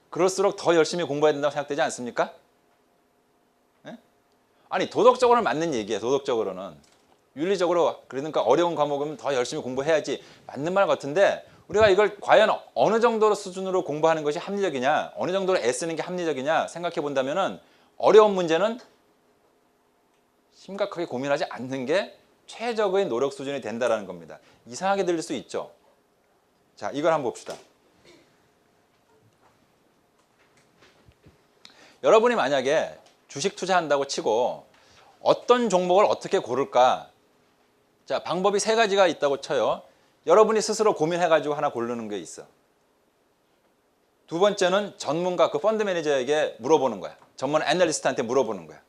그럴수록 더 열심히 공부해야 된다고 생각되지 않습니까? 네? 아니 도덕적으로는 맞는 얘기예요. 도덕적으로는. 윤리적으로 그러니까 어려운 과목은 더 열심히 공부해야지 맞는 말 같은데 우리가 이걸 과연 어느 정도로 수준으로 공부하는 것이 합리적이냐, 어느 정도로 애쓰는 게 합리적이냐 생각해 본다면은 어려운 문제는 심각하게 고민하지 않는 게 최적의 노력 수준이 된다는 겁니다. 이상하게 들릴 수 있죠. 자, 이걸 한번 봅시다. 여러분이 만약에 주식 투자한다고 치고 어떤 종목을 어떻게 고를까? 자, 방법이 세 가지가 있다고 쳐요. 여러분이 스스로 고민해가지고 하나 고르는 게 있어. 두 번째는 전문가, 그 펀드 매니저에게 물어보는 거야. 전문 애널리스트한테 물어보는 거야.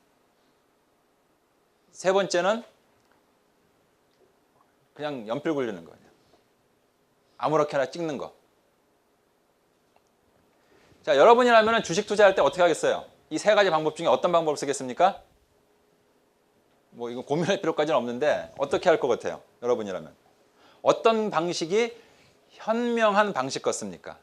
세 번째는 그냥 연필 굴리는 거예요. 아무렇게나 찍는 거. 자, 여러분이라면 주식 투자할 때 어떻게 하겠어요? 이 세 가지 방법 중에 어떤 방법을 쓰겠습니까? 뭐 이거 고민할 필요까지는 없는데 어떻게 할 것 같아요? 여러분이라면. 어떤 방식이 현명한 방식 같습니까?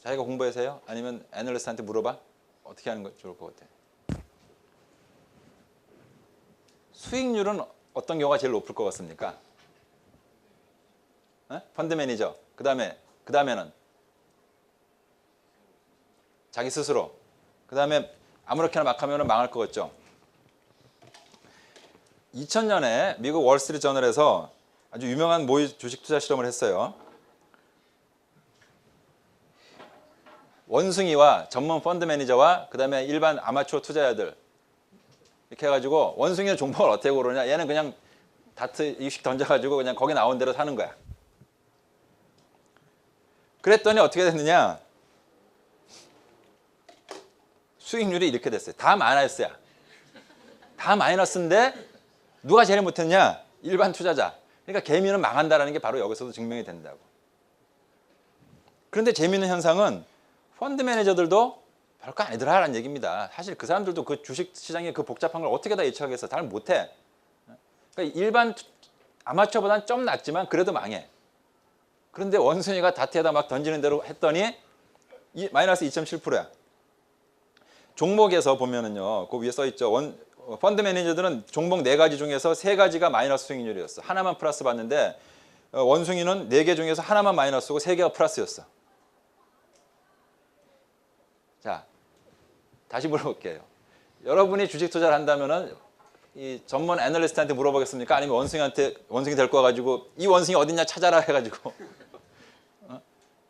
자기가 공부해서 해요? 아니면 애널리스트한테 물어봐? 어떻게 하는 거 좋을 것 같아? 수익률은 어떤 경우가 제일 높을 것 같습니까? 펀드 매니저. 그 다음에는 자기 스스로. 그 다음에 아무렇게나 막 하면 망할 것 같죠? 2000년에 미국 월스트리트 저널에서 아주 유명한 모의 주식 투자 실험을 했어요. 원숭이와 전문 펀드 매니저와 그 다음에 일반 아마추어 투자자들 이렇게 해가지고 원숭이는 종목을 어떻게 고르냐? 얘는 그냥 다트 2씩 던져가지고 그냥 거기 나온 대로 사는 거야. 그랬더니 어떻게 됐느냐? 수익률이 이렇게 됐어요. 다 마이너스야. 다 마이너스인데 누가 제일 못했냐? 일반 투자자. 그러니까 개미는 망한다는 게 바로 여기서도 증명이 된다고. 그런데 재미있는 현상은 펀드 매니저들도 별거 아니더라라는 얘기입니다. 사실 그 사람들도 그 주식 시장의 그 복잡한 걸 어떻게 다 예측하겠어? 잘 못해. 그러니까 일반 아마추어보다는 좀 낫지만 그래도 망해. 그런데 원순이가 다트에다 막 던지는 대로 했더니 마이너스 2.7%야. 종목에서 보면은요, 그 위에 써 있죠. 펀드 매니저들은 종목 4가지 중에서 3가지가 마이너스 수익률이었어. 하나만 플러스 받는데 원숭이는 4개 중에서 하나만 마이너스고 3개가 플러스였어. 자, 다시 물어볼게요. 여러분이 주식 투자를 한다면은 이 전문 애널리스트한테 물어보겠습니까? 아니면 원숭이 데리고 와가지고 이 원숭이 어딨냐 찾아라 해가지고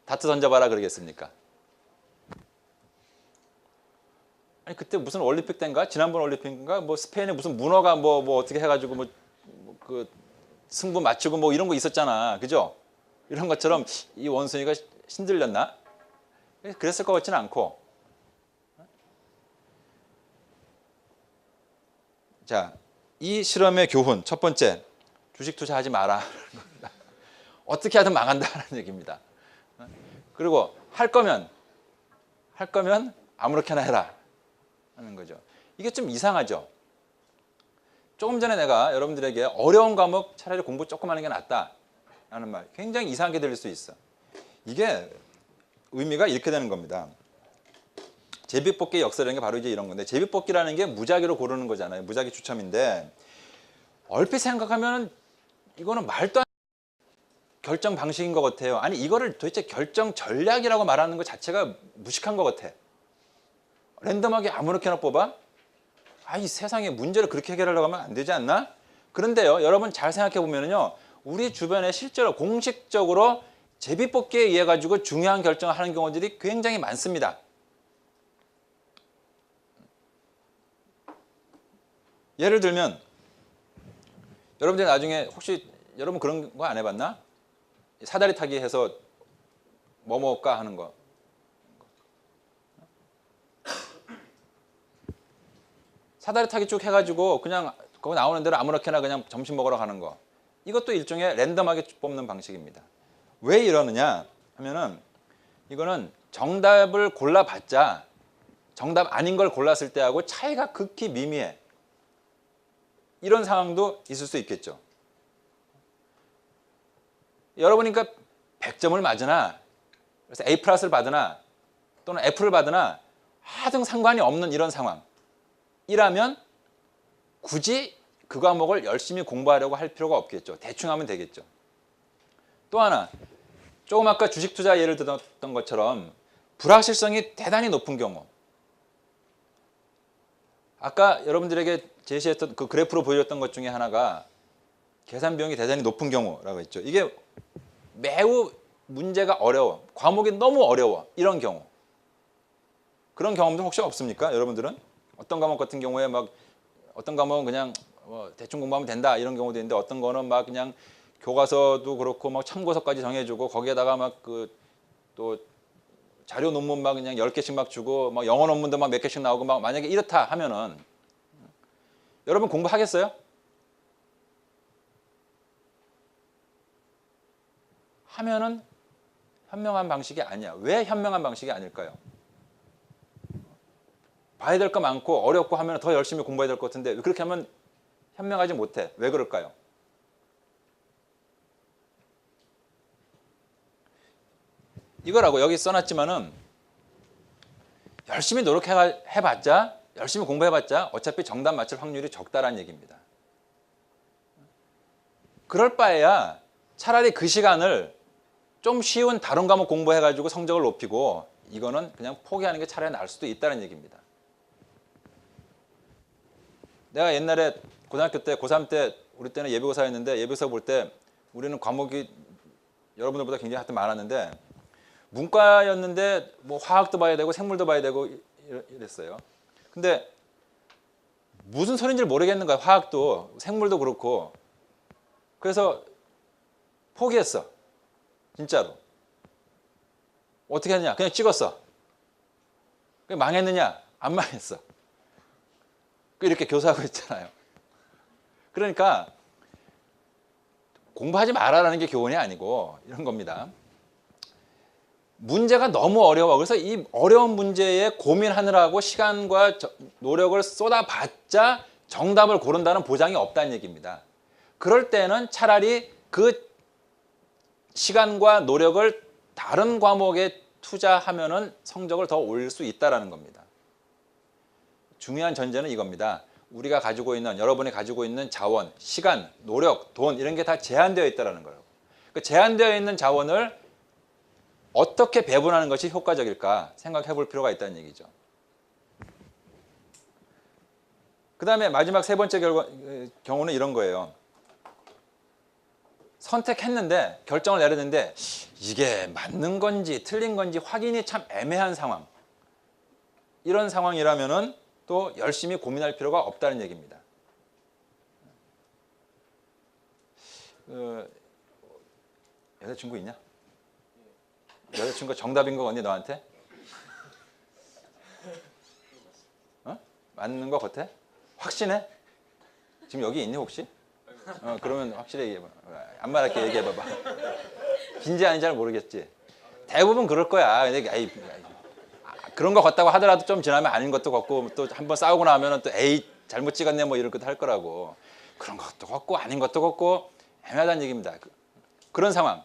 다트 던져봐라 그러겠습니까? 아니 그때 무슨 올림픽 때인가? 지난번 올림픽인가? 뭐 스페인에 무슨 문어가 뭐 어떻게 해가지고 그 승부 맞추고 뭐 이런 거 있었잖아. 그죠? 이런 것처럼 이 원숭이가 신들렸나? 그랬을 것 같지는 않고. 자, 이 실험의 교훈 첫 번째, 주식 투자하지 마라. 어떻게 하든 망한다는 얘기입니다. 그리고 할 거면 아무렇게나 해라 하는 거죠. 이게 좀 이상하죠. 조금 전에 내가 여러분들에게 어려운 과목 차라리 공부 조금 하는 게 낫다 라는 말, 굉장히 이상하게 들릴 수 있어. 이게 의미가 이렇게 되는 겁니다. 제비뽑기의 역사라는 게 바로 이제 이런 건데, 제비뽑기라는 게 무작위로 고르는 거잖아요. 무작위 추첨인데 얼핏 생각하면 이거는 말도 안 되는 결정 방식인 것 같아요. 아니 이거를 도대체 결정 전략이라고 말하는 것 자체가 무식한 것 같아. 랜덤하게 아무렇게나 뽑아? 이 세상에 문제를 그렇게 해결하려고 하면 안 되지 않나? 그런데요, 여러분 잘 생각해 보면요, 우리 주변에 실제로 공식적으로 제비뽑기에 의해 가지고 중요한 결정을 하는 경우들이 굉장히 많습니다. 예를 들면 여러분들이 나중에 혹시 여러분 그런 거 안 해봤나? 사다리 타기 해서 뭐 먹을까 하는 거. 사다리 타기 쭉 해가지고 그냥 거기 나오는 대로 아무렇게나 그냥 점심 먹으러 가는 거. 이것도 일종의 랜덤하게 뽑는 방식입니다. 왜 이러느냐 하면은 이거는 정답을 골라봤자 정답 아닌 걸 골랐을 때하고 차이가 극히 미미해. 이런 상황도 있을 수 있겠죠. 여러분이 그러니까 100점을 맞으나 그래서 A 플러스를 받으나 또는 F를 받으나 하등 상관이 없는 이런 상황이라면 굳이 그 과목을 열심히 공부하려고 할 필요가 없겠죠. 대충 하면 되겠죠. 또 하나, 조금 아까 주식 투자 예를 들었던 것처럼 불확실성이 대단히 높은 경우, 아까 여러분들에게 제시했던 그 그래프로 보여줬던 것 중에 하나가 계산 비용이 대단히 높은 경우라고 했죠. 이게 매우 문제가 어려워. 과목이 너무 어려워. 이런 경우. 그런 경험도 혹시 없습니까? 여러분들은? 어떤 과목 같은 경우에 막 어떤 과목은 그냥 대충 공부하면 된다 이런 경우도 있는데 어떤 거는 막 그냥 교과서도 그렇고 막 참고서까지 정해주고 거기에다가 막 그 또 자료 논문 막 그냥 10개씩 막 주고 막 영어 논문도 막 몇 개씩 나오고 막 만약에 이렇다 하면은 여러분 공부하겠어요? 하면은 현명한 방식이 아니야. 왜 현명한 방식이 아닐까요? 봐야 될 거 많고 어렵고 하면 더 열심히 공부해야 될 것 같은데 그렇게 하면 현명하지 못해. 왜 그럴까요? 이거라고 여기 써놨지만은 열심히 노력해봤자 열심히 공부해봤자 어차피 정답 맞출 확률이 적다라는 얘기입니다. 그럴 바에야 차라리 그 시간을 좀 쉬운 다른 과목 공부해가지고 성적을 높이고 이거는 그냥 포기하는 게 차라리 나을 수도 있다는 얘기입니다. 내가 옛날에 고등학교 때 고3 때 우리 때는 예비고사였는데 예비고사 볼 때 우리는 과목이 여러분들보다 굉장히 하여튼 많았는데 문과였는데 뭐 화학도 봐야 되고 생물도 봐야 되고 이랬어요. 근데 무슨 소리인지 모르겠는 거야. 화학도 생물도 그렇고. 그래서 포기했어. 진짜로. 어떻게 했냐? 그냥 찍었어. 망했느냐? 안 망했어. 이렇게 교사하고 있잖아요. 그러니까 공부하지 말아라는 게 교훈이 아니고 이런 겁니다. 문제가 너무 어려워. 그래서 이 어려운 문제에 고민하느라고 시간과 노력을 쏟아봤자 정답을 고른다는 보장이 없다는 얘기입니다. 그럴 때는 차라리 그 시간과 노력을 다른 과목에 투자하면은 성적을 더 올릴 수 있다는 겁니다. 중요한 전제는 이겁니다. 우리가 가지고 있는, 여러분이 가지고 있는 자원, 시간, 노력, 돈 이런 게 다 제한되어 있다는 거예요. 그 제한되어 있는 자원을 어떻게 배분하는 것이 효과적일까 생각해 볼 필요가 있다는 얘기죠. 그 다음에 마지막 세 번째 경우는 이런 거예요. 선택했는데 결정을 내렸는데 이게 맞는 건지 틀린 건지 확인이 참 애매한 상황. 이런 상황이라면은 또 열심히 고민할 필요가 없다는 얘기입니다. 여자친구 있냐? 여자친구가 정답인 거 같니 너한테? 맞는 거 같아? 확신해? 지금 여기 있니 혹시? 그러면 확실히 얘기해봐. 안 말할게. 얘기해봐봐. 빈지 아닌지 잘 모르겠지. 대부분 그럴 거야. 근데 그런 거 같다고 하더라도 좀 지나면 아닌 것도 같고 또 한번 싸우고 나면은 또 에이 잘못 찍었네 뭐 이런 것도 할 거라고. 그런 것도 같고 아닌 것도 같고 애매하다는 얘기입니다. 그런 상황.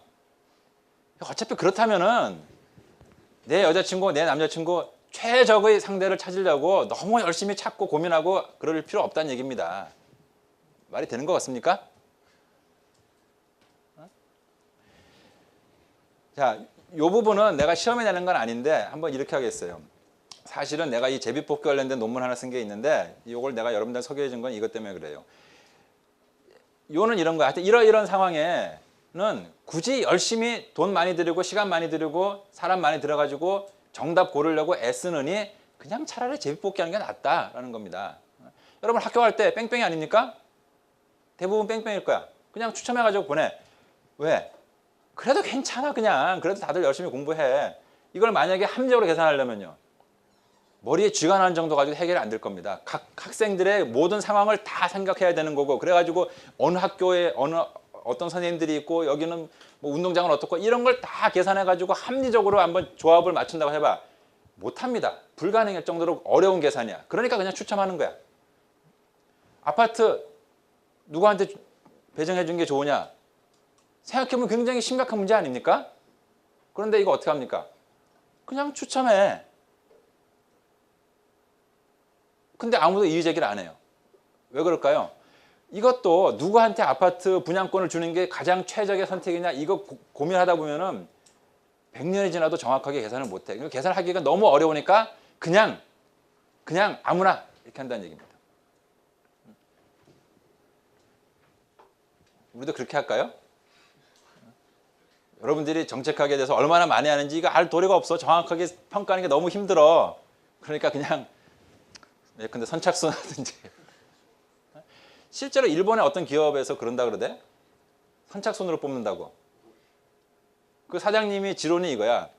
어차피 그렇다면은 내 여자친구, 내 남자친구 최적의 상대를 찾으려고 너무 열심히 찾고 고민하고 그럴 필요 없다는 얘기입니다. 말이 되는 것 같습니까? 자, 이 부분은 내가 시험에 내는 건 아닌데 한번 이렇게 하겠어요. 사실은 내가 이 제비뽑기 관련된 논문 하나 쓴 게 있는데 이걸 내가 여러분들 소개해 준 건 이것 때문에 그래요. 요는 이런 거야. 하여튼 이런 상황에는 굳이 열심히 돈 많이 들이고 시간 많이 들이고 사람 많이 들어가지고 정답 고르려고 애쓰느니 그냥 차라리 제비뽑기 하는 게 낫다라는 겁니다. 여러분 학교 갈 때 뺑뺑이 아닙니까? 대부분 뺑뺑일 거야. 그냥 추첨해가지고 보내. 왜? 그래도 괜찮아 그냥. 그래도 다들 열심히 공부해. 이걸 만약에 합리적으로 계산하려면요. 머리에 쥐가 나는 정도 가지고 해결이 안 될 겁니다. 각 학생들의 모든 상황을 다 생각해야 되는 거고 그래가지고 어느 학교에 어떤 선생님들이 있고 여기는 뭐 운동장은 어떻고 이런 걸 다 계산해가지고 합리적으로 한번 조합을 맞춘다고 해봐. 못합니다. 불가능할 정도로 어려운 계산이야. 그러니까 그냥 추첨하는 거야. 아파트 누구한테 배정해 준 게 좋으냐? 생각해보면 굉장히 심각한 문제 아닙니까? 그런데 이거 어떻게 합니까? 그냥 추첨해. 근데 아무도 이의 제기를 안 해요. 왜 그럴까요? 이것도 누구한테 아파트 분양권을 주는 게 가장 최적의 선택이냐 이거 고민하다 보면은 100년이 지나도 정확하게 계산을 못 해. 계산하기가 너무 어려우니까 그냥 아무나 이렇게 한다는 얘기입니다. 우리도 그렇게 할까요? 여러분들이 정책학에 대해서 얼마나 많이 하는지 이거 알 도리가 없어. 정확하게 평가하는 게 너무 힘들어. 그러니까 그냥 예컨대 선착순 하든지. 실제로 일본의 어떤 기업에서 그런다 그러대. 선착순으로 뽑는다고. 그 사장님이 지론이 이거야.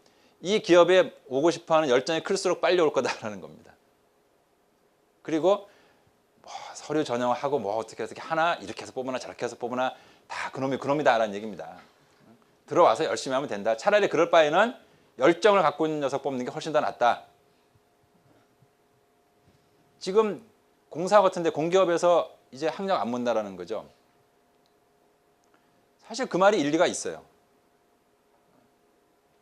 이 기업에 오고 싶어하는 열정이 클수록 빨리 올 거다라는 겁니다. 그리고 뭐 서류 전형하고 뭐 어떻게 하나 이렇게 해서 뽑으나 저렇게 해서 뽑으나 다 그놈이 그놈이다라는 얘기입니다. 들어와서 열심히 하면 된다. 차라리 그럴 바에는 열정을 갖고 있는 녀석 뽑는 게 훨씬 더 낫다. 지금 공사 같은데 공기업에서 이제 학력 안 묻는다라는 거죠. 사실 그 말이 일리가 있어요.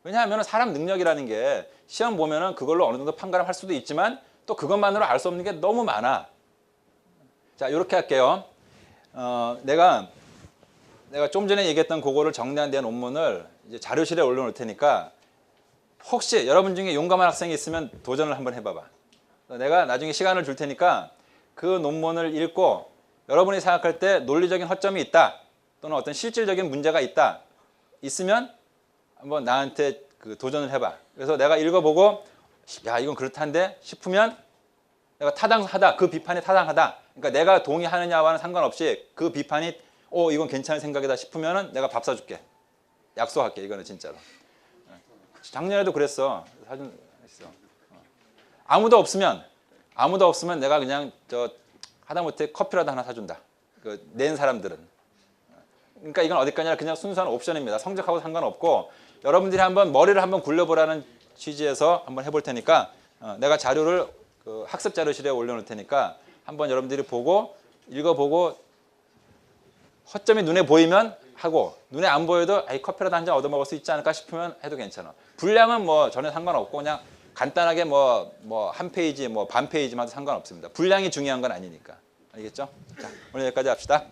왜냐하면 사람 능력이라는 게 시험 보면은 그걸로 어느 정도 판가름 할 수도 있지만 또 그것만으로 알 수 없는 게 너무 많아. 자, 이렇게 할게요. 내가 좀 전에 얘기했던 그거를 정리한 내 논문을 이제 자료실에 올려놓을 테니까 혹시 여러분 중에 용감한 학생이 있으면 도전을 한번 해봐봐. 내가 나중에 시간을 줄 테니까 그 논문을 읽고 여러분이 생각할 때 논리적인 허점이 있다 또는 어떤 실질적인 문제가 있으면 한번 나한테 그 도전을 해봐. 그래서 내가 읽어보고 야 이건 그렇단데 싶으면 내가 타당하다, 그 비판이 타당하다. 그러니까 내가 동의하느냐와는 상관없이 그 비판이 이건 괜찮은 생각이다 싶으면은 내가 밥 사줄게. 약속할게. 이거는 진짜로. 작년에도 그랬어. 사준 있어. 아무도 없으면 내가 그냥 하다못해 커피라도 하나 사준다. 그 낸 사람들은. 그러니까 이건 어디까지나 그냥 순수한 옵션입니다. 성적하고 상관없고 여러분들이 한번 머리를 한번 굴려보라는 취지에서 한번 해볼 테니까 내가 자료를 그 학습 자료실에 올려놓을 테니까 한번 여러분들이 보고 읽어보고 허점이 눈에 보이면 하고 눈에 안 보여도 커피라도 한 잔 얻어 먹을 수 있지 않을까 싶으면 해도 괜찮아. 분량은 뭐 전혀 상관없고 그냥 간단하게 뭐 한 페이지 뭐 반 페이지만 해도 상관없습니다. 분량이 중요한 건 아니니까. 알겠죠? 자, 오늘 여기까지 합시다.